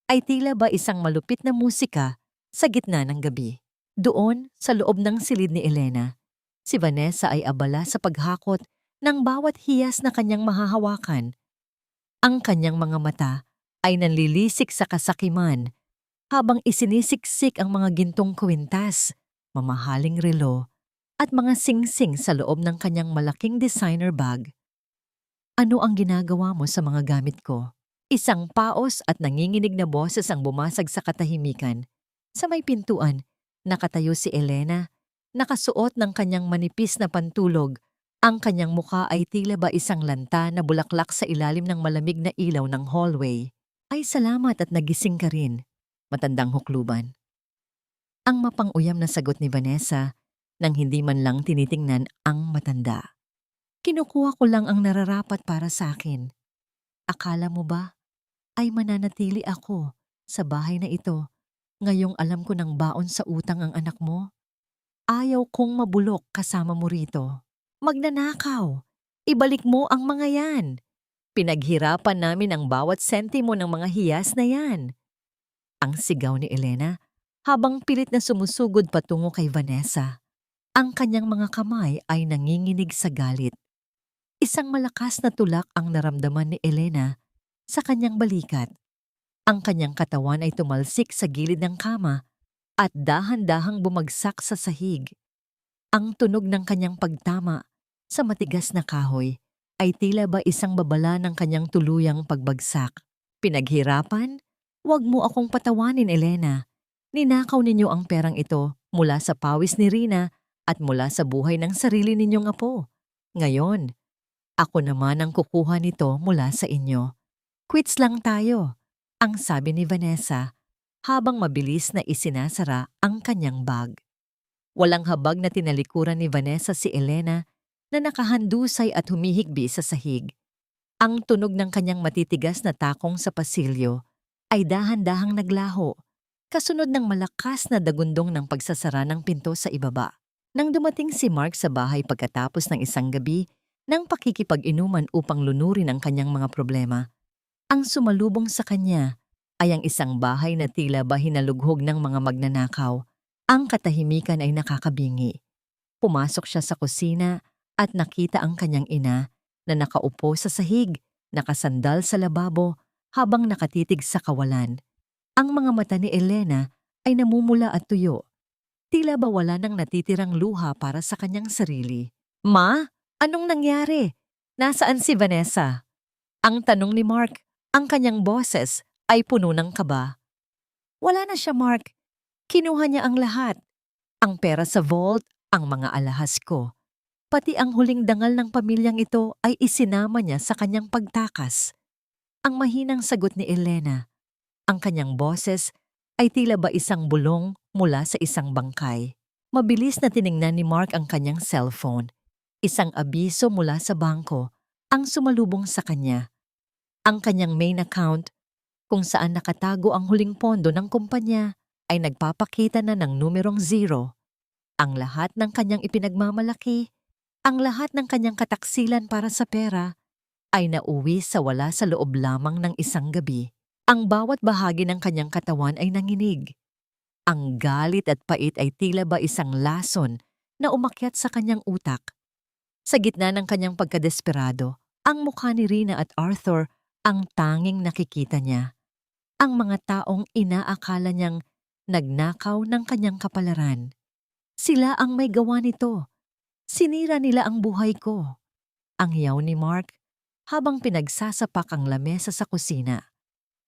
ay tila ba isang malupit na musika sa gitna ng gabi. Doon, sa loob ng silid ni Elena, si Vanessa ay abala sa paghakot ng bawat hiyas na kanyang mahahawakan. Ang kanyang mga mata ay nanlilisik sa kasakiman habang isinisiksik ang mga gintong kwintas, mamahaling relo, at mga singsing sa loob ng kanyang malaking designer bag. Ano ang ginagawa mo sa mga gamit ko? Isang paos at nanginginig na boses ang bumasag sa katahimikan. Sa may pintuan, nakatayo si Elena, nakasuot ng kanyang manipis na pantulog. Ang kanyang mukha ay tila ba isang lanta na bulaklak sa ilalim ng malamig na ilaw ng hallway. Ay salamat at nagising ka rin, matandang hukluban. Ang mapang-uyam na sagot ni Vanessa nang hindi man lang tinitingnan ang matanda. Kinukuha ko lang ang nararapat para sa akin. Akala mo ba ay mananatili ako sa bahay na ito ngayong alam ko ng baon sa utang ang anak mo? Ayaw kong mabulok kasama mo rito. Magnanakaw. Ibalik mo ang mga yan. Pinaghirapan namin ang bawat sentimo ng mga hiyas na yan. Ang sigaw ni Elena habang pilit na sumusugod patungo kay Vanessa. Ang kanyang mga kamay ay nanginginig sa galit. Isang malakas na tulak ang naramdaman ni Elena sa kanyang balikat. Ang kanyang katawan ay tumalsik sa gilid ng kama at dahan-dahang bumagsak sa sahig. Ang tunog ng kanyang pagtama sa matigas na kahoy ay tila ba isang babala ng kanyang tuluyang pagbagsak. Pinaghirapan? Huwag mo akong patawanin, Elena. Ninakaw ninyo ang perang ito mula sa pawis ni Rina at mula sa buhay ng sarili ninyong apo. Ngayon, ako naman ang kukuha nito mula sa inyo. Quits lang tayo, ang sabi ni Vanessa habang mabilis na isinasara ang kanyang bag. Walang habag na tinalikuran ni Vanessa si Elena na nakahandusay at humihigbi sa sahig. Ang tunog ng kanyang matitigas na takong sa pasilyo ay dahan-dahang naglaho, kasunod ng malakas na dagundong ng pagsasara ng pinto sa ibaba. Nang dumating si Mark sa bahay pagkatapos ng isang gabi ng pakikipag-inuman upang lunurin ang kanyang mga problema, ang sumalubong sa kanya ay ang isang bahay na tila ba hinalughog ng mga magnanakaw. Ang katahimikan ay nakakabingi. Pumasok siya sa kusina at nakita ang kanyang ina na nakaupo sa sahig, nakasandal sa lababo habang nakatitig sa kawalan. Ang mga mata ni Elena ay namumula at tuyo. Tila ba wala nang natitirang luha para sa kanyang sarili. Ma, anong nangyari? Nasaan si Vanessa? Ang tanong ni Mark, ang kanyang boses ay puno ng kaba. Wala na siya, Mark. Kinuha niya ang lahat. Ang pera sa vault, ang mga alahas ko. Pati ang huling dangal ng pamilyang ito ay isinama niya sa kanyang pagtakas. Ang mahinang sagot ni Elena. Ang kanyang boses ay tila ba isang bulong mula sa isang bangkay. Mabilis na tiningnan ni Mark ang kanyang cellphone. Isang abiso mula sa bangko ang sumalubong sa kanya. Ang kanyang main account, kung saan nakatago ang huling pondo ng kumpanya, ay nagpapakita na ng numerong 0. Ang lahat ng kanyang ipinagmamalaki, ang lahat ng kanyang kataksilan para sa pera, ay nauwi sa wala sa loob lamang ng isang gabi. Ang bawat bahagi ng kanyang katawan ay nanginig. Ang galit at pait ay tila ba isang lason na umakyat sa kanyang utak. Sa gitna ng kanyang pagkadesperado, ang mukha ni Rina at Arthur ang tanging nakikita niya. Ang mga taong inaakala niyang nagnakaw ng kanyang kapalaran. Sila ang may gawa nito. Sinira nila ang buhay ko. Ang hiyaw ni Mark habang pinagsasapak ang lamesa sa kusina.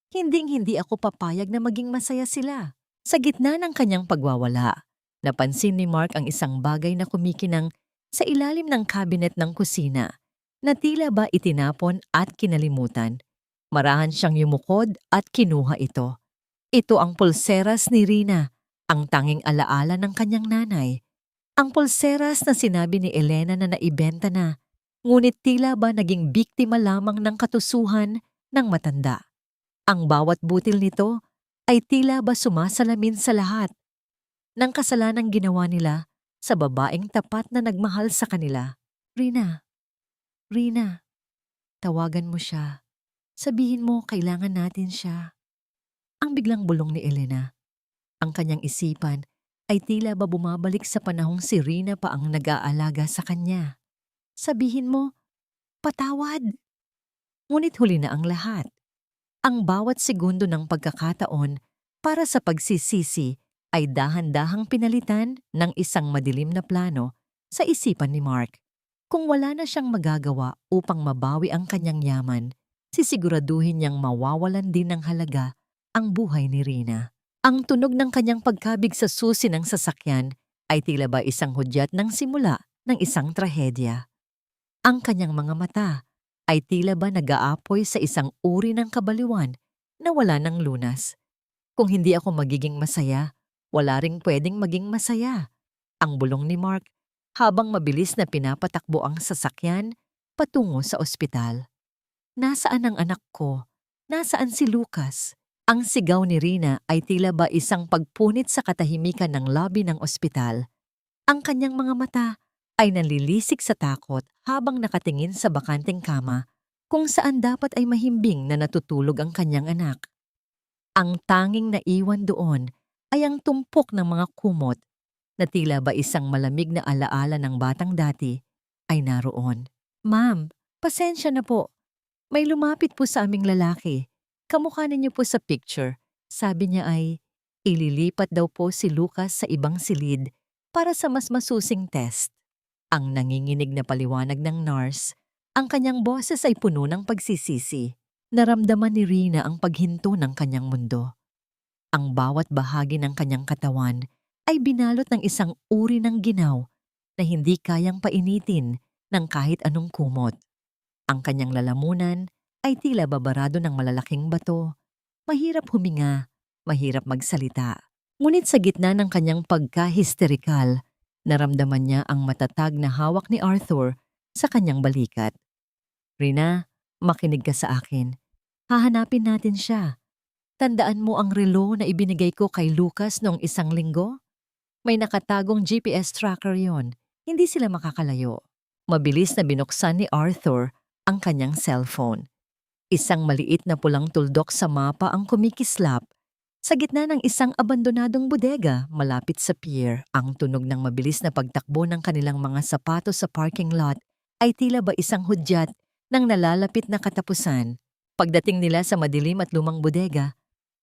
Hinding-hindi ako papayag na maging masaya sila. Sa gitna ng kanyang pagwawala, napansin ni Mark ang isang bagay na kumikinang sa ilalim ng cabinet ng kusina na tila ba itinapon at kinalimutan. Marahan siyang yumukod at kinuha ito. Ito ang pulseras ni Rina, ang tanging alaala ng kanyang nanay. Ang pulseras na sinabi ni Elena na naibenta na, ngunit tila ba naging biktima lamang ng katusuhan ng matanda. Ang bawat butil nito ay tila ba sumasalamin sa lahat ng kasalanang ginawa nila sa babaeng tapat na nagmahal sa kanila. Rina, Rina, tawagan mo siya. Sabihin mo kailangan natin siya. Ang biglang bulong ni Elena. Ang kanyang isipan ay tila ba bumabalik sa panahong si Rina pa ang nag-aalaga sa kanya. Sabihin mo, patawad. Ngunit huli na ang lahat. Ang bawat segundo ng pagkakataon para sa pagsisisi ay dahan-dahang pinalitan ng isang madilim na plano sa isipan ni Mark. Kung wala na siyang magagawa upang mabawi ang kanyang yaman, sisiguraduhin niyang mawawalan din ng halaga ang buhay ni Rina. Ang tunog ng kanyang pagkabig sa susi ng sasakyan ay tila ba isang hudyat ng simula ng isang trahedya. Ang kanyang mga mata ay tila ba nag-aapoy sa isang uri ng kabaliwan na wala ng lunas. Kung hindi ako magiging masaya, wala ring pwedeng maging masaya. Ang bulong ni Mark habang mabilis na pinapatakbo ang sasakyan patungo sa ospital. Nasaan ang anak ko? Nasaan si Lucas? Ang sigaw ni Rina ay tila ba isang pagpunit sa katahimikan ng lobby ng ospital. Ang kanyang mga mata ay nalilisik sa takot habang nakatingin sa bakanteng kama kung saan dapat ay mahimbing na natutulog ang kanyang anak. Ang tanging naiwan doon ay ang tumpok ng mga kumot na tila ba isang malamig na alaala ng batang dati ay naroon. Ma'am, pasensya na po. May lumapit po sa aming lalaki. Kamukha ninyo po sa picture. Sabi niya ay, Ililipat daw po si Lucas sa ibang silid para sa mas masusing test. Ang nanginginig na paliwanag ng nurse, ang kanyang boses ay puno ng pagsisisi. Naramdaman ni Rina ang paghinto ng kanyang mundo. Ang bawat bahagi ng kanyang katawan ay binalot ng isang uri ng ginaw na hindi kayang painitin ng kahit anong kumot. Ang kanyang lalamunan ay tila babarado ng malalaking bato. Mahirap huminga, mahirap magsalita. Ngunit sa gitna ng kanyang pagka-histerikal, naramdaman niya ang matatag na hawak ni Arthur sa kanyang balikat. Rina, makinig ka sa akin. Hahanapin natin siya. Tandaan mo ang relo na ibinigay ko kay Lucas noong 1 linggo? May nakatagong GPS tracker yon. Hindi sila makakalayo. Mabilis na binuksan ni Arthur ang kanyang cellphone. Isang maliit na pulang tuldok sa mapa ang kumikislap. Sa gitna ng isang abandonadong bodega malapit sa pier, ang tunog ng mabilis na pagtakbo ng kanilang mga sapatos sa parking lot ay tila ba isang hudyat ng nalalapit na katapusan. Pagdating nila sa madilim at lumang bodega,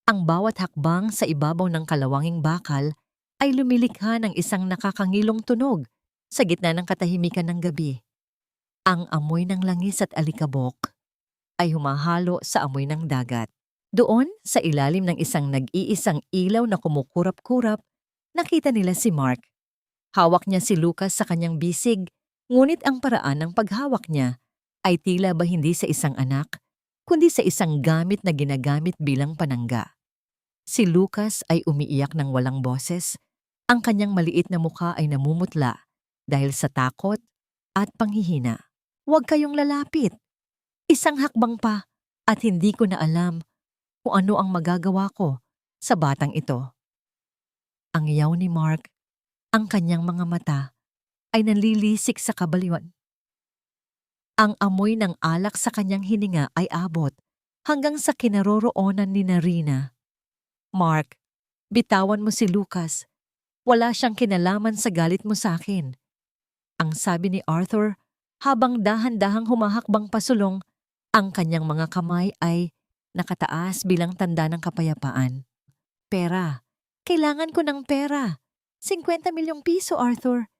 ang bawat hakbang sa ibabaw ng kalawanging bakal ay lumilikha ng isang nakakangilong tunog sa gitna ng katahimikan ng gabi. Ang amoy ng langis at alikabok ay humahalo sa amoy ng dagat. Doon, sa ilalim ng isang nag-iisang ilaw na kumukurap-kurap, nakita nila si Mark. Hawak niya si Lucas sa kanyang bisig, ngunit ang paraan ng paghawak niya ay tila ba hindi sa isang anak, kundi sa isang gamit na ginagamit bilang panangga. Si Lucas ay umiiyak ng walang boses. Ang kanyang maliit na mukha ay namumutla dahil sa takot at panghihina. Huwag kayong lalapit. Isang hakbang pa at hindi ko na alam kung ano ang magagawa ko sa batang ito. Ang iyaw ni Mark, ang kanyang mga mata ay nanlilisik sa kabaliwan. Ang amoy ng alak sa kanyang hininga ay abot hanggang sa kinaroroonan ni Rina. Mark, bitawan mo si Lucas. Wala siyang kinalaman sa galit mo sa akin. Ang sabi ni Arthur habang dahan-dahang humahakbang pasulong, ang kanyang mga kamay ay nakataas bilang tanda ng kapayapaan. Pera. Kailangan ko ng pera. 50 milyong piso, Arthur.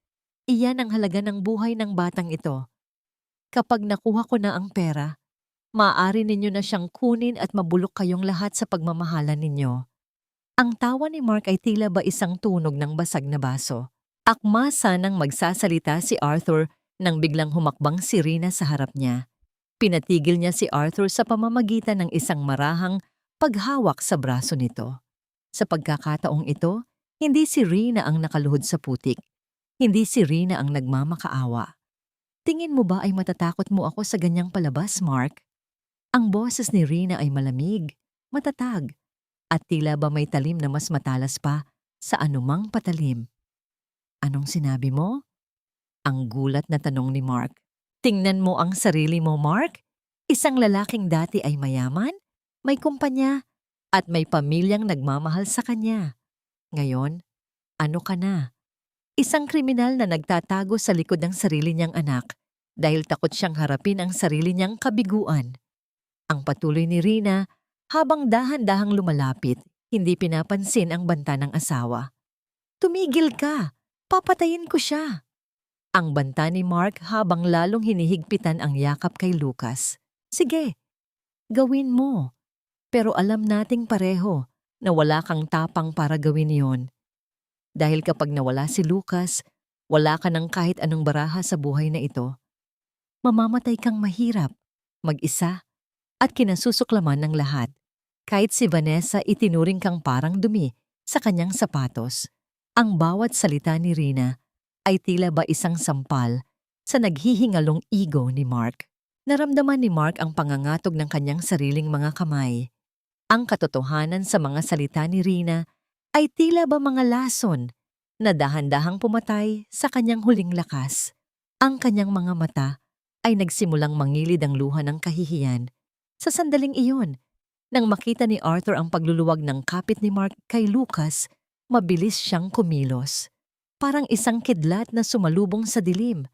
Iyan ang halaga ng buhay ng batang ito. Kapag nakuha ko na ang pera, maaari ninyo na siyang kunin at mabulok kayong lahat sa pagmamahalan ninyo. Ang tawa ni Mark ay tila ba isang tunog ng basag na baso. Akma sanang magsasalita si Arthur nang biglang humakbang si Rina sa harap niya. Pinatigil niya si Arthur sa pamamagitan ng isang marahang paghawak sa braso nito. Sa pagkakataong ito, hindi si Rina ang nakaluhod sa putik. Hindi si Rina ang nagmamakaawa. Tingin mo ba ay matatakot mo ako sa ganyang palabas, Mark? Ang boses ni Rina ay malamig, matatag, at tila ba may talim na mas matalas pa sa anumang patalim. Anong sinabi mo? Ang gulat na tanong ni Mark. Tingnan mo ang sarili mo, Mark. Isang lalaking dati ay mayaman, may kumpanya, at may pamilyang nagmamahal sa kanya. Ngayon, ano ka na? Isang kriminal na nagtatago sa likod ng sarili niyang anak dahil takot siyang harapin ang sarili niyang kabiguan. Ang patuloy ni Rina, habang dahan-dahang lumalapit, hindi pinapansin ang banta ng asawa. Tumigil ka! Papatayin ko siya! Ang banta ni Mark habang lalong hinihigpitan ang yakap kay Lucas. Sige, gawin mo. Pero alam nating pareho na wala kang tapang para gawin yon. Dahil kapag nawala si Lucas, wala ka ng kahit anong baraha sa buhay na ito. Mamamatay kang mahirap, mag-isa, at kinasusuklaman ng lahat. Kahit si Vanessa itinuring kang parang dumi sa kanyang sapatos, ang bawat salita ni Rina ay tila ba isang sampal sa naghihingalong ego ni Mark. Naramdaman ni Mark ang pangangatog ng kanyang sariling mga kamay. Ang katotohanan sa mga salita ni Rina ay tila ba mga lason na dahan-dahang pumatay sa kanyang huling lakas. Ang kanyang mga mata ay nagsimulang mangilid ang luha ng kahihiyan. Sa sandaling iyon, nang makita ni Arthur ang pagluluwag ng kapit ni Mark kay Lucas, mabilis siyang kumilos. Parang isang kidlat na sumalubong sa dilim.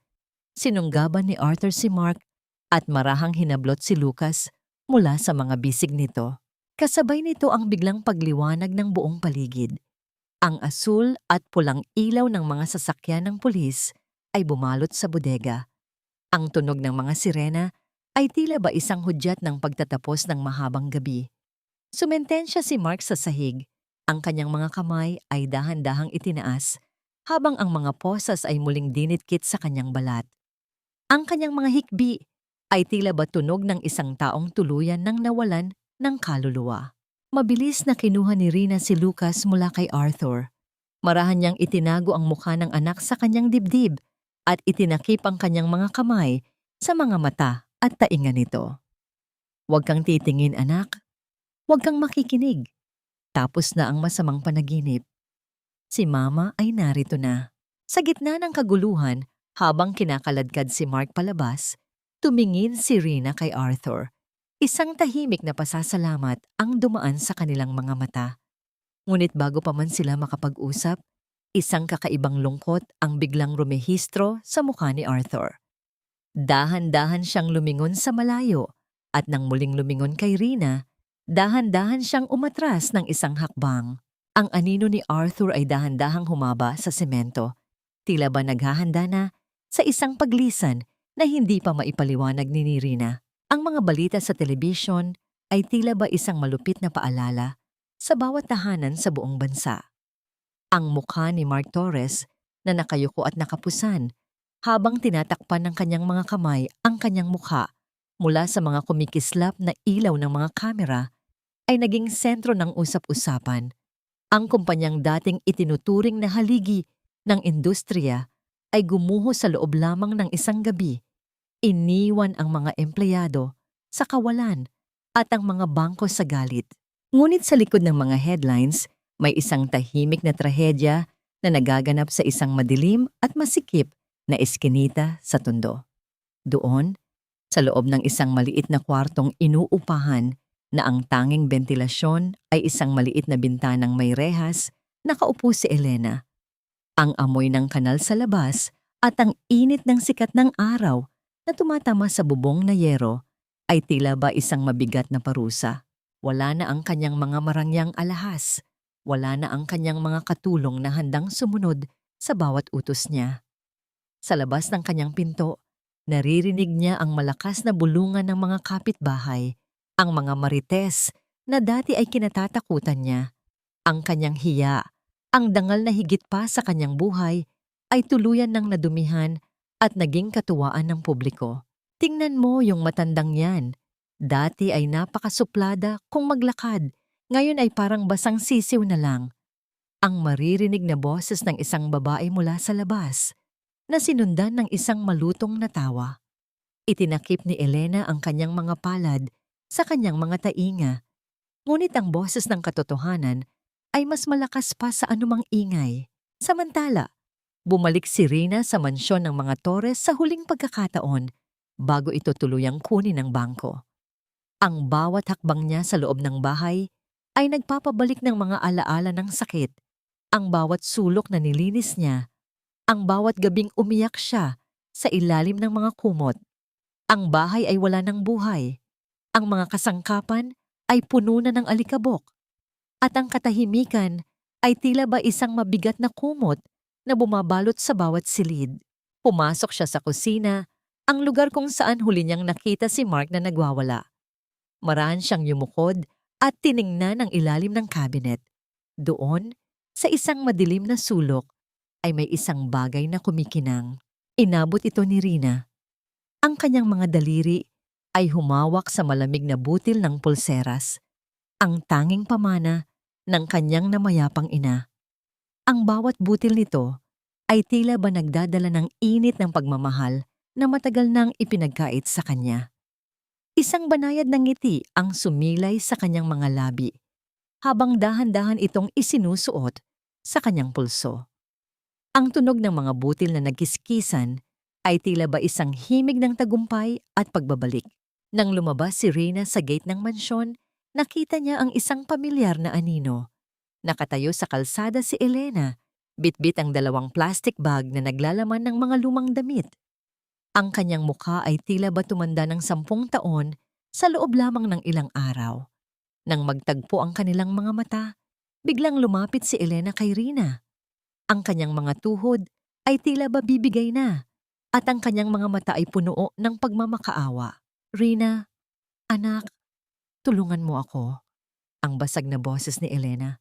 Sinunggaban ni Arthur si Mark at marahang hinablot si Lucas mula sa mga bisig nito. Kasabay nito ang biglang pagliwanag ng buong paligid. Ang asul at pulang ilaw ng mga sasakyan ng pulis ay bumalot sa bodega. Ang tunog ng mga sirena ay tila ba isang hudyat ng pagtatapos ng mahabang gabi. Sumentensya si Mark sa sahig. Ang kanyang mga kamay ay dahan-dahang itinaas, habang ang mga posas ay muling dinitkit sa kanyang balat. Ang kanyang mga hikbi ay tila ba tunog ng isang taong tuluyan nang nawalan ng kaluluwa. Mabilis na kinuha ni Rina si Lucas mula kay Arthur. Marahan niyang itinago ang mukha ng anak sa kanyang dibdib at itinakip ang kanyang mga kamay sa mga mata at tainga nito. "Huwag kang titingin, anak. Huwag kang makikinig. Tapos na ang masamang panaginip. Si Mama ay narito na." Sa gitna ng kaguluhan, habang kinakaladkad si Mark palabas, tumingin si Rina kay Arthur. Isang tahimik na pasasalamat ang dumaan sa kanilang mga mata. Ngunit bago pa man sila makapag-usap, isang kakaibang lungkot ang biglang rumehistro sa mukha ni Arthur. Dahan-dahan siyang lumingon sa malayo at nang muling lumingon kay Rina, dahan-dahan siyang umatras ng isang hakbang. Ang anino ni Arthur ay dahan-dahang humaba sa semento. Tila ba naghahanda na sa isang paglisan na hindi pa maipaliwanag ni Rina. Ang mga balita sa telebisyon ay tila ba isang malupit na paalala sa bawat tahanan sa buong bansa. Ang mukha ni Mark Torres na nakayuko at nakapusan habang tinatakpan ng kanyang mga kamay ang kanyang mukha mula sa mga kumikislap na ilaw ng mga kamera ay naging sentro ng usap-usapan. Ang kumpanyang dating itinuturing na haligi ng industriya ay gumuho sa loob lamang ng isang gabi. Iniwan ang mga empleyado sa kawalan at ang mga bangko sa galit. Ngunit sa likod ng mga headlines, may isang tahimik na trahedya na nagaganap sa isang madilim at masikip na eskinita sa Tondo. Doon, sa loob ng isang maliit na kwartong inuupahan na ang tanging bentilasyon ay isang maliit na bintanang may rehas, nakaupo si Elena. Ang amoy ng kanal sa labas at ang init ng sikat ng araw na tumatama sa bubong na yero ay tila ba isang mabigat na parusa. Wala na ang kanyang mga marangyang alahas. Wala na ang kanyang mga katulong na handang sumunod sa bawat utos niya. Sa labas ng kanyang pinto, naririnig niya ang malakas na bulungan ng mga kapitbahay, ang mga marites na dati ay kinatatakutan niya. Ang kanyang hiya, ang dangal na higit pa sa kanyang buhay, ay tuluyan ng nadumihan at naging katuwaan ng publiko. Tingnan mo yung matandang yan. Dati ay napakasuplada kung maglakad, ngayon ay parang basang sisiw na lang. Ang maririnig na boses ng isang babae mula sa labas, na sinundan ng isang malutong na tawa. Itinakip ni Elena ang kanyang mga palad sa kanyang mga tainga. Ngunit ang boses ng katotohanan ay mas malakas pa sa anumang ingay. Samantala, bumalik si Rina sa mansyon ng mga Torres sa huling pagkakataon bago ito tuluyang kunin ng bangko. Ang bawat hakbang niya sa loob ng bahay ay nagpapabalik ng mga alaala ng sakit. Ang bawat sulok na nilinis niya, ang bawat gabing umiyak siya sa ilalim ng mga kumot. Ang bahay ay wala ng buhay. Ang mga kasangkapan ay puno na ng alikabok. At ang katahimikan ay tila ba isang mabigat na kumot na bumabalot sa bawat silid. Pumasok siya sa kusina, ang lugar kung saan huli niyang nakita si Mark na nagwawala. Marahan siyang yumukod at tiningnan ang ilalim ng cabinet. Doon, sa isang madilim na sulok, ay may isang bagay na kumikinang. Inabot ito ni Rina. Ang kanyang mga daliri ay humawak sa malamig na butil ng pulseras, ang tanging pamana ng kanyang namayapang ina. Ang bawat butil nito ay tila ba nagdadala ng init ng pagmamahal na matagal nang ipinagkait sa kanya. Isang banayad ng ngiti ang sumilay sa kanyang mga labi, habang dahan-dahan itong isinusuot sa kanyang pulso. Ang tunog ng mga butil na nagkiskisan ay tila ba isang himig ng tagumpay at pagbabalik. Nang lumabas si Rina sa gate ng mansyon, nakita niya ang isang pamilyar na anino. Nakatayo sa kalsada si Elena, bitbit ang 2 plastic bag na naglalaman ng mga lumang damit. Ang kanyang mukha ay tila ba tumanda ng 10 taon sa loob lamang ng ilang araw. Nang magtagpo ang kanilang mga mata, biglang lumapit si Elena kay Rina. Ang kanyang mga tuhod ay tila ba bibigay na at ang kanyang mga mata ay puno ng pagmamakaawa. Rina, anak, tulungan mo ako. Ang basag na boses ni Elena.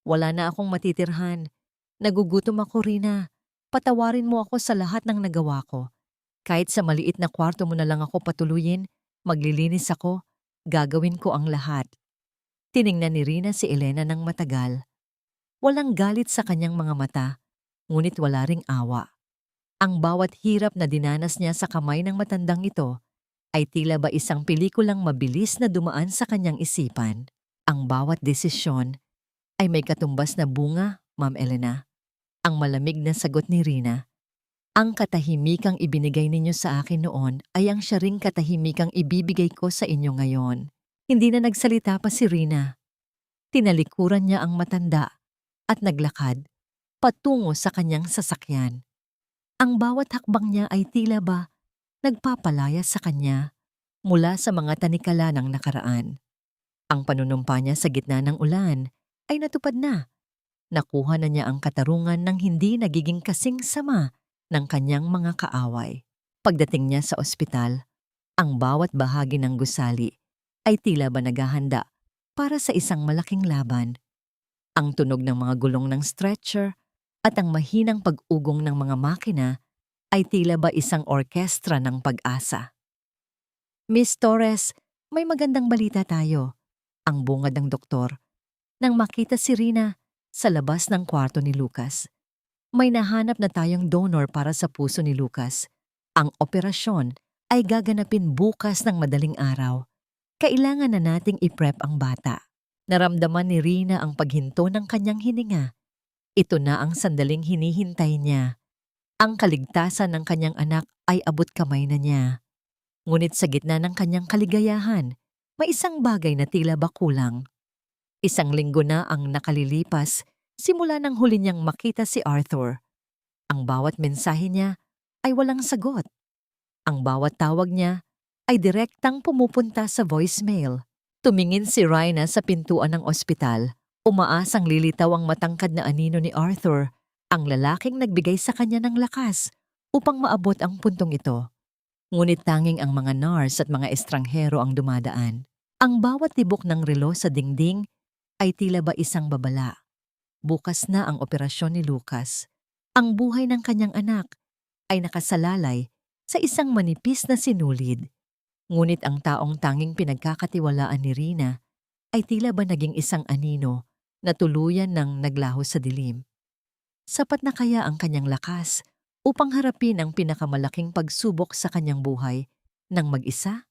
Wala na akong matitirhan. Nagugutom ako, Rina. Patawarin mo ako sa lahat ng nagawa ko. Kahit sa maliit na kwarto mo na lang ako patuluyin, maglilinis ako, gagawin ko ang lahat. Tiningnan ni Rina si Elena ng matagal. Walang galit sa kanyang mga mata, ngunit wala ring awa. Ang bawat hirap na dinanas niya sa kamay ng matandang ito ay tila ba isang pelikulang mabilis na dumaan sa kanyang isipan. Ang bawat desisyon ay may katumbas na bunga, Ma'am Elena. Ang malamig na sagot ni Rina. Ang katahimikang ibinigay ninyo sa akin noon ay ang siya ring katahimikang ibibigay ko sa inyo ngayon. Hindi na nagsalita pa si Rina. Tinalikuran niya ang matanda at naglakad patungo sa kanyang sasakyan. Ang bawat hakbang niya ay tila ba nagpapalaya sa kanya mula sa mga tanikala ng nakaraan. Ang panunumpa niya sa gitna ng ulan ay natupad na. Nakuha na niya ang katarungan ng hindi nagiging kasing sama ng kanyang mga kaaway. Pagdating niya sa ospital, ang bawat bahagi ng gusali ay tila ba naghahanda para sa isang malaking laban. Ang tunog ng mga gulong ng stretcher at ang mahinang pag-ugong ng mga makina ay tila ba isang orkestra ng pag-asa. Miss Torres, may magandang balita tayo. Ang bungad ng doktor nang makita si Rina sa labas ng kwarto ni Lucas. May nahanap na tayong donor para sa puso ni Lucas. Ang operasyon ay gaganapin bukas ng madaling araw. Kailangan na nating i-prep ang bata. Naramdaman ni Rina ang paghinto ng kanyang hininga. Ito na ang sandaling hinihintay niya. Ang kaligtasan ng kanyang anak ay abot kamay na niya. Ngunit sa gitna ng kanyang kaligayahan, may isang bagay na tila ba kulang. Isang linggo na ang nakalilipas simula nang huli niyang makita si Arthur. Ang bawat mensahe niya ay walang sagot. Ang bawat tawag niya ay direktang pumupunta sa voicemail. Tumingin si Rina sa pintuan ng ospital. Umaasang lilitaw ang matangkad na anino ni Arthur, ang lalaking nagbigay sa kanya ng lakas upang maabot ang puntong ito. Ngunit tanging ang mga nurse at mga estranghero ang dumadaan. Ang bawat tibok ng relo sa dingding ay tila ba isang babala. Bukas na ang operasyon ni Lucas. Ang buhay ng kanyang anak ay nakasalalay sa isang manipis na sinulid. Ngunit ang taong tanging pinagkakatiwalaan ni Rina ay tila ba naging isang anino na tuluyan ng naglaho sa dilim. Sapat na kaya ang kanyang lakas upang harapin ang pinakamalaking pagsubok sa kanyang buhay ng mag-isa?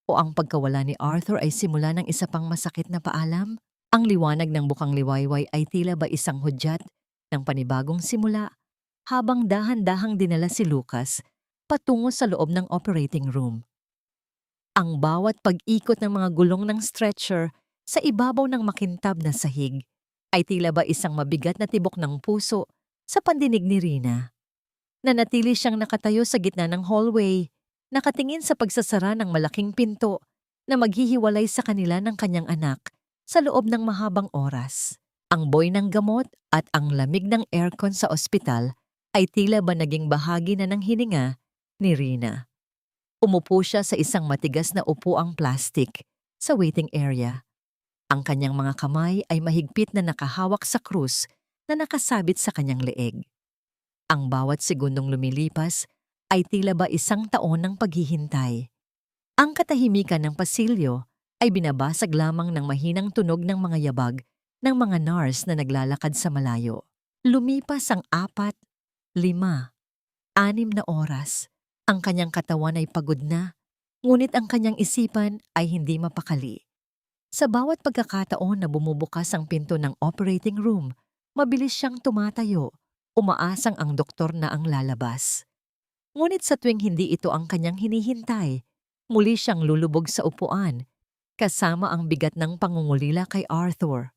O ang pagkawala ni Arthur ay simula ng isa pang masakit na paalam? Ang liwanag ng bukang liwayway ay tila ba isang hudyat ng panibagong simula habang dahan-dahang dinala si Lucas patungo sa loob ng operating room. Ang bawat pag-ikot ng mga gulong ng stretcher sa ibabaw ng makintab na sahig ay tila ba isang mabigat na tibok ng puso sa pandinig ni Rina. Nanatili siyang nakatayo sa gitna ng hallway, nakatingin sa pagsasara ng malaking pinto na maghihiwalay sa kanila ng kanyang anak sa loob ng mahabang oras. Ang boy ng gamot at ang lamig ng aircon sa ospital ay tila ba naging bahagi na ng hininga ni Rina. Umupo siya sa isang matigas na upuang plastik sa waiting area. Ang kanyang mga kamay ay mahigpit na nakahawak sa krus na nakasabit sa kanyang leeg. Ang bawat segundong lumilipas ay tila ba isang taon ng paghihintay. Ang katahimikan ng pasilyo ay binabasag lamang ng mahinang tunog ng mga yabag ng mga nurse na naglalakad sa malayo. Lumipas ang 4, 5, 6 na oras. Ang kanyang katawan ay pagod na, ngunit ang kanyang isipan ay hindi mapakali. Sa bawat pagkakataon na bumubukas ang pinto ng operating room, mabilis siyang tumatayo, umaasang ang doktor na ang lalabas. Ngunit sa tuwing hindi ito ang kanyang hinihintay, muli siyang lulubog sa upuan, kasama ang bigat ng pangungulila kay Arthur.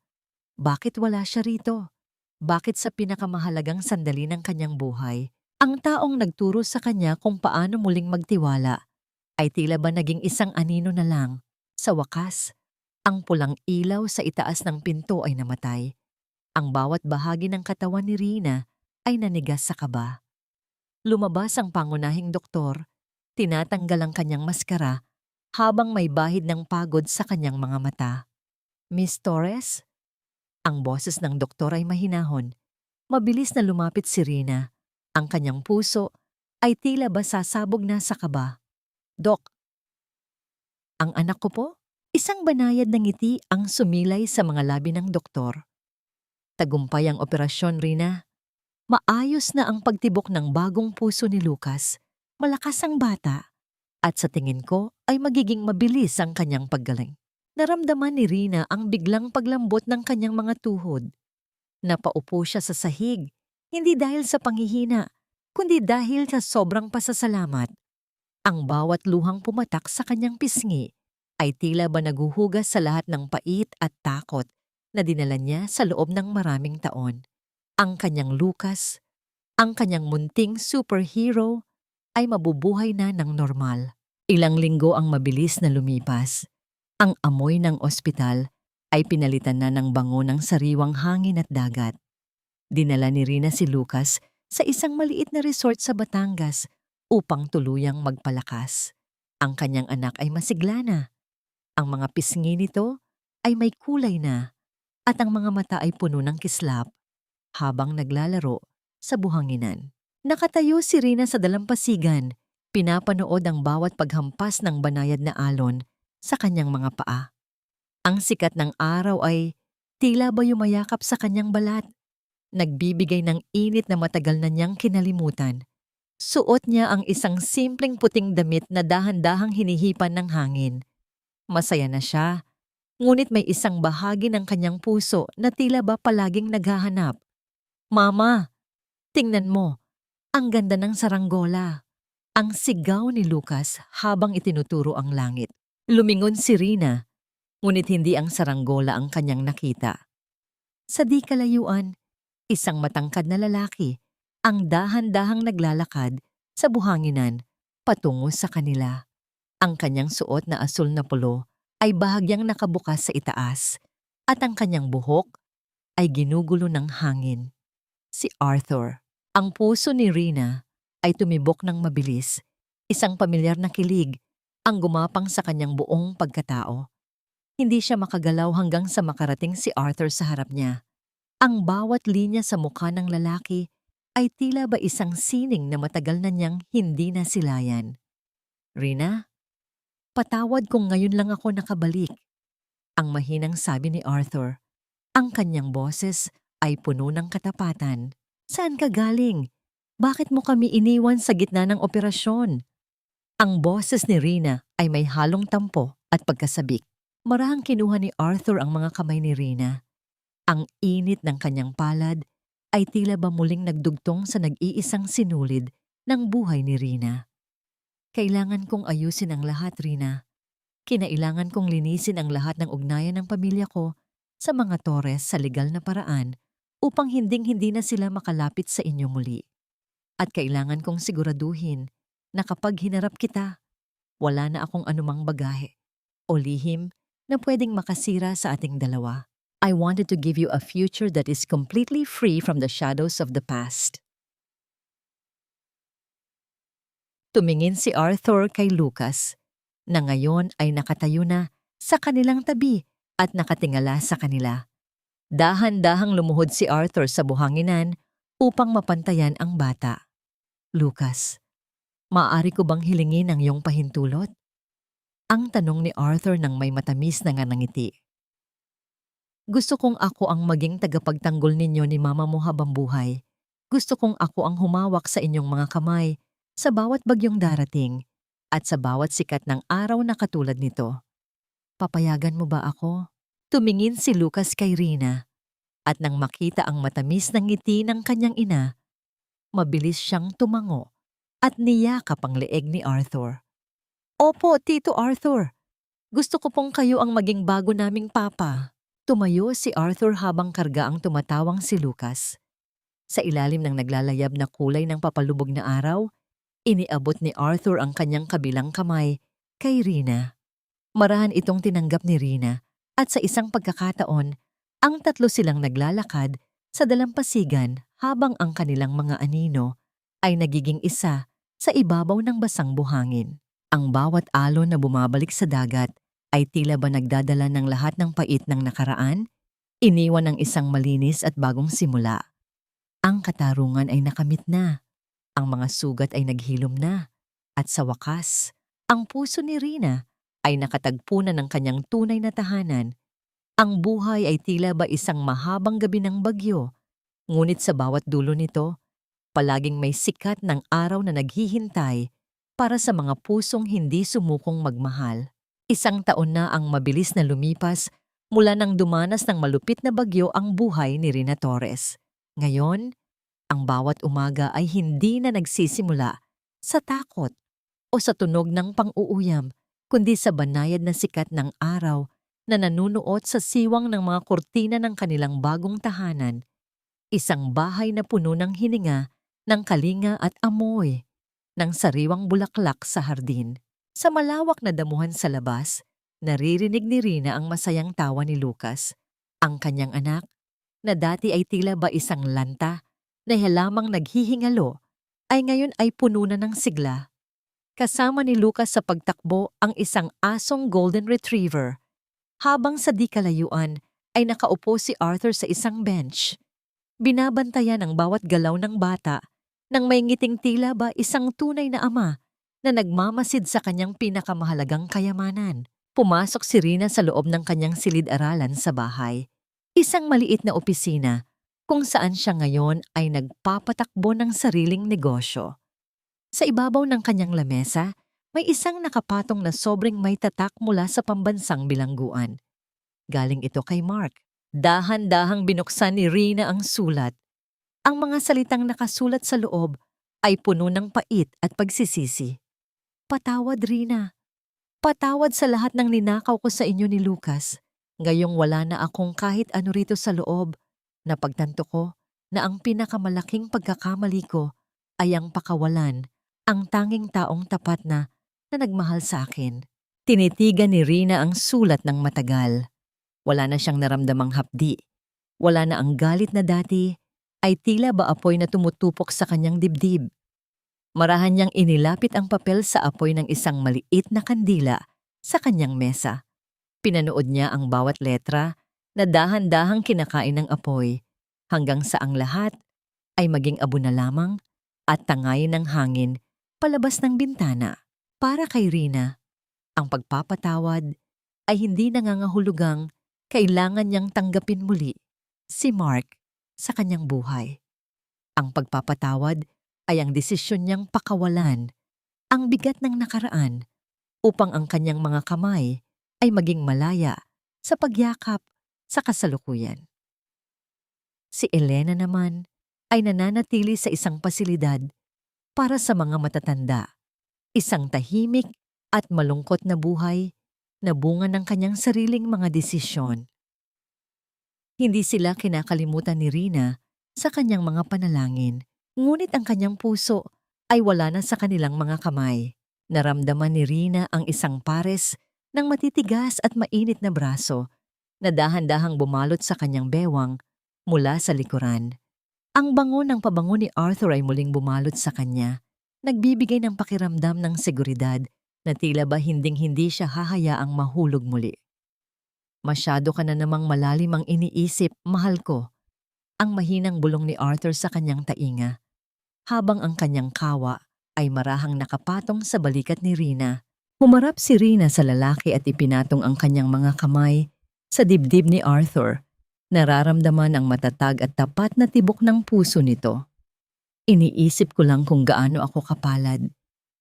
Bakit wala siya rito? Bakit sa pinakamahalagang sandali ng kanyang buhay, ang taong nagturo sa kanya kung paano muling magtiwala ay tila ba naging isang anino na lang? Sa wakas, Ang pulang ilaw sa itaas ng pinto ay namatay. Ang bawat bahagi ng katawan ni Rina ay nanigas sa kaba. Lumabas ang pangunahing doktor, tinatanggal ang kanyang maskara habang may bahid ng pagod sa kanyang mga mata. Miss Torres? Ang boses ng doktor ay mahinahon. Mabilis na lumapit si Rina. Ang kanyang puso ay tila ba sasabog na sa kaba. Dok, ang anak ko po? Isang banayad na ngiti ang sumilay sa mga labi ng doktor. Tagumpay ang operasyon, Rina. Maayos na ang pagtibok ng bagong puso ni Lucas. Malakas ang bata. At sa tingin ko ay magiging mabilis ang kanyang paggaling. Naramdaman ni Rina ang biglang paglambot ng kanyang mga tuhod. Napaupo siya sa sahig, hindi dahil sa panghihina, kundi dahil sa sobrang pasasalamat. Ang bawat luhang pumatak sa kanyang pisngi ay tila ba naguhugas sa lahat ng pait at takot na dinala niya sa loob ng maraming taon. Ang kanyang Lucas, ang kanyang munting superhero, ay mabubuhay na ng normal. Ilang linggo ang mabilis na lumipas. Ang amoy ng ospital ay pinalitan na ng bango ng sariwang hangin at dagat. Dinala ni Rina si Lucas sa isang maliit na resort sa Batangas upang tuluyang magpalakas. Ang kanyang anak ay masigla na. Ang mga pisngi nito ay may kulay na at ang mga mata ay puno ng kislap habang naglalaro sa buhanginan. Nakatayo si Rina sa dalampasigan, pinapanood ang bawat paghampas ng banayad na alon sa kanyang mga paa. Ang sikat ng araw ay tila ba yumayakap sa kanyang balat, nagbibigay ng init na matagal na niyang kinalimutan. Suot niya ang isang simpleng puting damit na dahan-dahang hinihipan ng hangin. Masaya na siya, ngunit may isang bahagi ng kanyang puso na tila ba palaging naghahanap. Mama, tingnan mo, ang ganda ng saranggola. Ang sigaw ni Lucas habang itinuturo ang langit. Lumingon si Rina, ngunit hindi ang saranggola ang kanyang nakita. Sa di kalayuan, isang matangkad na lalaki ang dahan-dahang naglalakad sa buhanginan patungo sa kanila. Ang kanyang suot na asul na pulo ay bahagyang nakabukas sa itaas at ang kanyang buhok ay ginugulo ng hangin. Si Arthur. Ang puso ni Rina ay tumibok ng mabilis. Isang pamilyar na kilig ang gumapang sa kanyang buong pagkatao. Hindi siya makagalaw hanggang sa makarating si Arthur sa harap niya. Ang bawat linya sa mukha ng lalaki ay tila ba isang sining na matagal na niyang hindi nasilayan. Rina? Patawad kung ngayon lang ako nakabalik. Ang mahinang sabi ni Arthur. Ang kanyang boses ay puno ng katapatan. Saan ka galing? Bakit mo kami iniwan sa gitna ng operasyon? Ang boses ni Rina ay may halong tampo at pagkasabik. Marahang kinuha ni Arthur ang mga kamay ni Rina. Ang init ng kanyang palad ay tila ba muling nagdugtong sa nag-iisang sinulid ng buhay ni Rina. Kailangan kong ayusin ang lahat, Rina. Kinailangan kong linisin ang lahat ng ugnayan ng pamilya ko sa mga Torres sa legal na paraan upang hinding-hindi na sila makalapit sa inyo muli. At kailangan kong siguraduhin na kapag hinarap kita, wala na akong anumang bagahe o lihim na pwedeng makasira sa ating dalawa. I wanted to give you a future that is completely free from the shadows of the past. Tumingin si Arthur kay Lucas, na ngayon ay nakatayo na sa kanilang tabi at nakatingala sa kanila. Dahan-dahang lumuhod si Arthur sa buhanginan upang mapantayan ang bata. Lucas, maaari ko bang hilingin ang iyong pahintulot? Ang tanong ni Arthur nang may matamis na nganangiti. Gusto kong ako ang maging tagapagtanggol ninyo ni mama mo habang buhay. Gusto kong ako ang humawak sa inyong mga kamay sa bawat bagyong darating at sa bawat sikat ng araw na katulad nito. Papayagan mo ba ako? Tumingin si Lucas kay Rina at nang makita ang matamis ng ngiti ng kanyang ina, mabilis siyang tumango at niyakap ang leeg ni Arthur. Opo, Tito Arthur. Gusto ko pong kayo ang maging bago naming papa. Tumayo si Arthur habang karga ang tumatawang si Lucas. Sa ilalim ng naglalayab na kulay ng papalubog na araw, iniabot ni Arthur ang kanyang kabilang kamay kay Rina. Marahan itong tinanggap ni Rina At sa isang pagkakataon, ang tatlo silang naglalakad sa dalampasigan habang ang kanilang mga anino ay nagiging isa sa ibabaw ng basang buhangin. Ang bawat alon na bumabalik sa dagat ay tila ba nagdadala ng lahat ng pait ng nakaraan, iniwan ng isang malinis at bagong simula. Ang katarungan ay nakamit na, ang mga sugat ay naghilom na, at sa wakas, ang puso ni Rina ay nakatagpo na ng kanyang tunay na tahanan. Ang buhay ay tila ba isang mahabang gabi ng bagyo, ngunit sa bawat dulo nito, palaging may sikat ng araw na naghihintay para sa mga pusong hindi sumukong magmahal. Isang taon na ang mabilis na lumipas mula nang dumanas ng malupit na bagyo ang buhay ni Rina Torres. Ngayon, ang bawat umaga ay hindi na nagsisimula sa takot o sa tunog ng pang-uuyam, kundi sa banayad na sikat ng araw na nanunuot sa siwang ng mga kurtina ng kanilang bagong tahanan. Isang bahay na puno ng hininga, ng kalinga at amoy, ng sariwang bulaklak sa hardin. Sa malawak na damuhan sa labas, naririnig ni Rina ang masayang tawa ni Lucas, ang kanyang anak, na dati ay tila ba isang lanta na halamang naghihingalo, ay ngayon ay puno na ng sigla. Kasama ni Lucas sa pagtakbo ang isang asong golden retriever, habang sa di kalayuan ay nakaupo si Arthur sa isang bench. Binabantayan ang bawat galaw ng bata nang may ngiting tila ba isang tunay na ama na nagmamasid sa kanyang pinakamahalagang kayamanan. Pumasok si Rina sa loob ng kanyang silid-aralan sa bahay. Isang maliit na opisina kung saan siya ngayon ay nagpapatakbo ng sariling negosyo. Sa ibabaw ng kanyang lamesa, may isang nakapatong na sobrang may tatak mula sa pambansang bilangguan. Galing ito kay Mark. Dahan-dahang binuksan ni Rina ang sulat. Ang mga salitang nakasulat sa loob ay puno ng pait at pagsisisi. Patawad, Rina. Patawad sa lahat ng ninakaw ko sa inyo ni Lucas. Ngayong wala na akong kahit ano rito sa loob, napagtanto ko na ang pinakamalaking pagkakamali ko ay ang pakawalan, ang tanging taong tapat na nagmahal sa akin. Tinitigan ni Rina ang sulat ng matagal. Wala na siyang naramdamang hapdi. Wala na ang galit na dati, ay tila ba apoy na tumutupok sa kanyang dibdib. Marahan niyang inilapit ang papel sa apoy ng isang maliit na kandila sa kanyang mesa. Pinanood niya ang bawat letra na dahan-dahang kinakain ng apoy hanggang sa ang lahat ay maging abo na lamang at tangayin ng hangin palabas ng bintana. Para kay Rina, ang pagpapatawad ay hindi nangangahulugang kailangan niyang tanggapin muli si Mark sa kanyang buhay. Ang pagpapatawad ay ang desisyon niyang pakawalan ang bigat ng nakaraan upang ang kanyang mga kamay ay maging malaya sa pagyakap sa kasalukuyan. Si Elena naman ay nananatili sa isang pasilidad para sa mga matatanda, isang tahimik at malungkot na buhay na bunga ng kanyang sariling mga desisyon. Hindi sila kinakalimutan ni Rina sa kanyang mga panalangin, ngunit ang kanyang puso ay wala na sa kanilang mga kamay. Naramdaman ni Rina ang isang pares ng matitigas at mainit na braso na dahan-dahang bumalot sa kanyang bewang mula sa likuran. Ang bango ng pabango ni Arthur ay muling bumalot sa kanya, nagbibigay ng pakiramdam ng seguridad na tila ba hinding-hindi siya hahayaang mahulog muli. Masyado ka na namang malalim ang iniisip, mahal ko, ang mahinang bulong ni Arthur sa kanyang tainga, habang ang kanyang kawa ay marahang nakapatong sa balikat ni Rina. Humarap si Rina sa lalaki at ipinatong ang kanyang mga kamay sa dibdib ni Arthur. Nararamdaman ang matatag at tapat na tibok ng puso nito. Iniisip ko lang kung gaano ako kapalad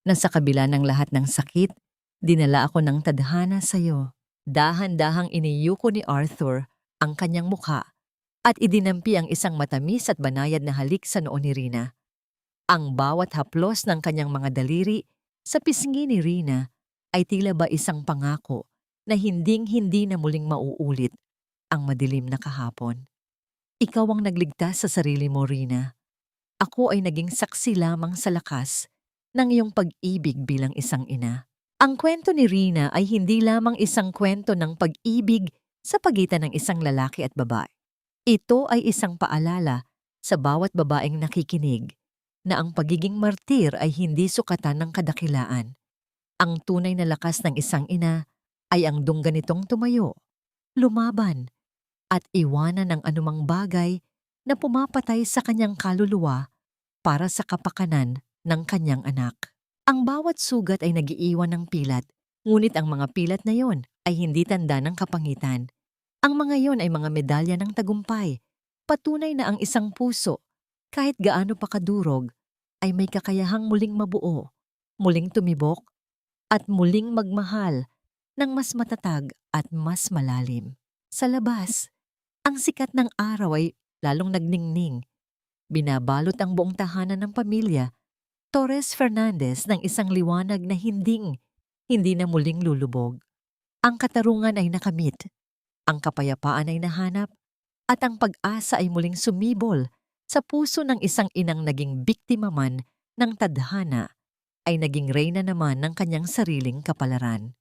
na sa kabila ng lahat ng sakit, dinala ako ng tadhana sa iyo. Dahan-dahang iniyuko ni Arthur ang kanyang mukha at idinampi ang isang matamis at banayad na halik sa noo ni Rina. Ang bawat haplos ng kanyang mga daliri sa pisngi ni Rina ay tila ba isang pangako na hinding-hindi na muling mauulit ang madilim na kahapon. Ikaw ang nagligtas sa sarili mo, Rina. Ako ay naging saksi lamang sa lakas ng iyong pag-ibig bilang isang ina. Ang kwento ni Rina ay hindi lamang isang kwento ng pag-ibig sa pagitan ng isang lalaki at babae. Ito ay isang paalala sa bawat babaeng nakikinig na ang pagiging martir ay hindi sukatan ng kadakilaan. Ang tunay na lakas ng isang ina ay ang dungga nitong tumayo, lumaban, at iwanan ang anumang bagay na pumapatay sa kanyang kaluluwa para sa kapakanan ng kanyang anak. Ang bawat sugat ay nagiiwan ng pilat, ngunit ang mga pilat na yon ay hindi tanda ng kapangitan. Ang mga yon ay mga medalya ng tagumpay, patunay na ang isang puso, kahit gaano pa kadurog, ay may kakayahang muling mabuo, muling tumibok, at muling magmahal ng mas matatag at mas malalim. Sa labas, ang sikat ng araw ay lalong nagningning. Binabalot ang buong tahanan ng pamilya Torres Fernandez ng isang liwanag na hindi na muling lulubog. Ang katarungan ay nakamit, ang kapayapaan ay nahanap, at ang pag-asa ay muling sumibol sa puso ng isang inang naging biktima man ng tadhana ay naging reyna naman ng kanyang sariling kapalaran.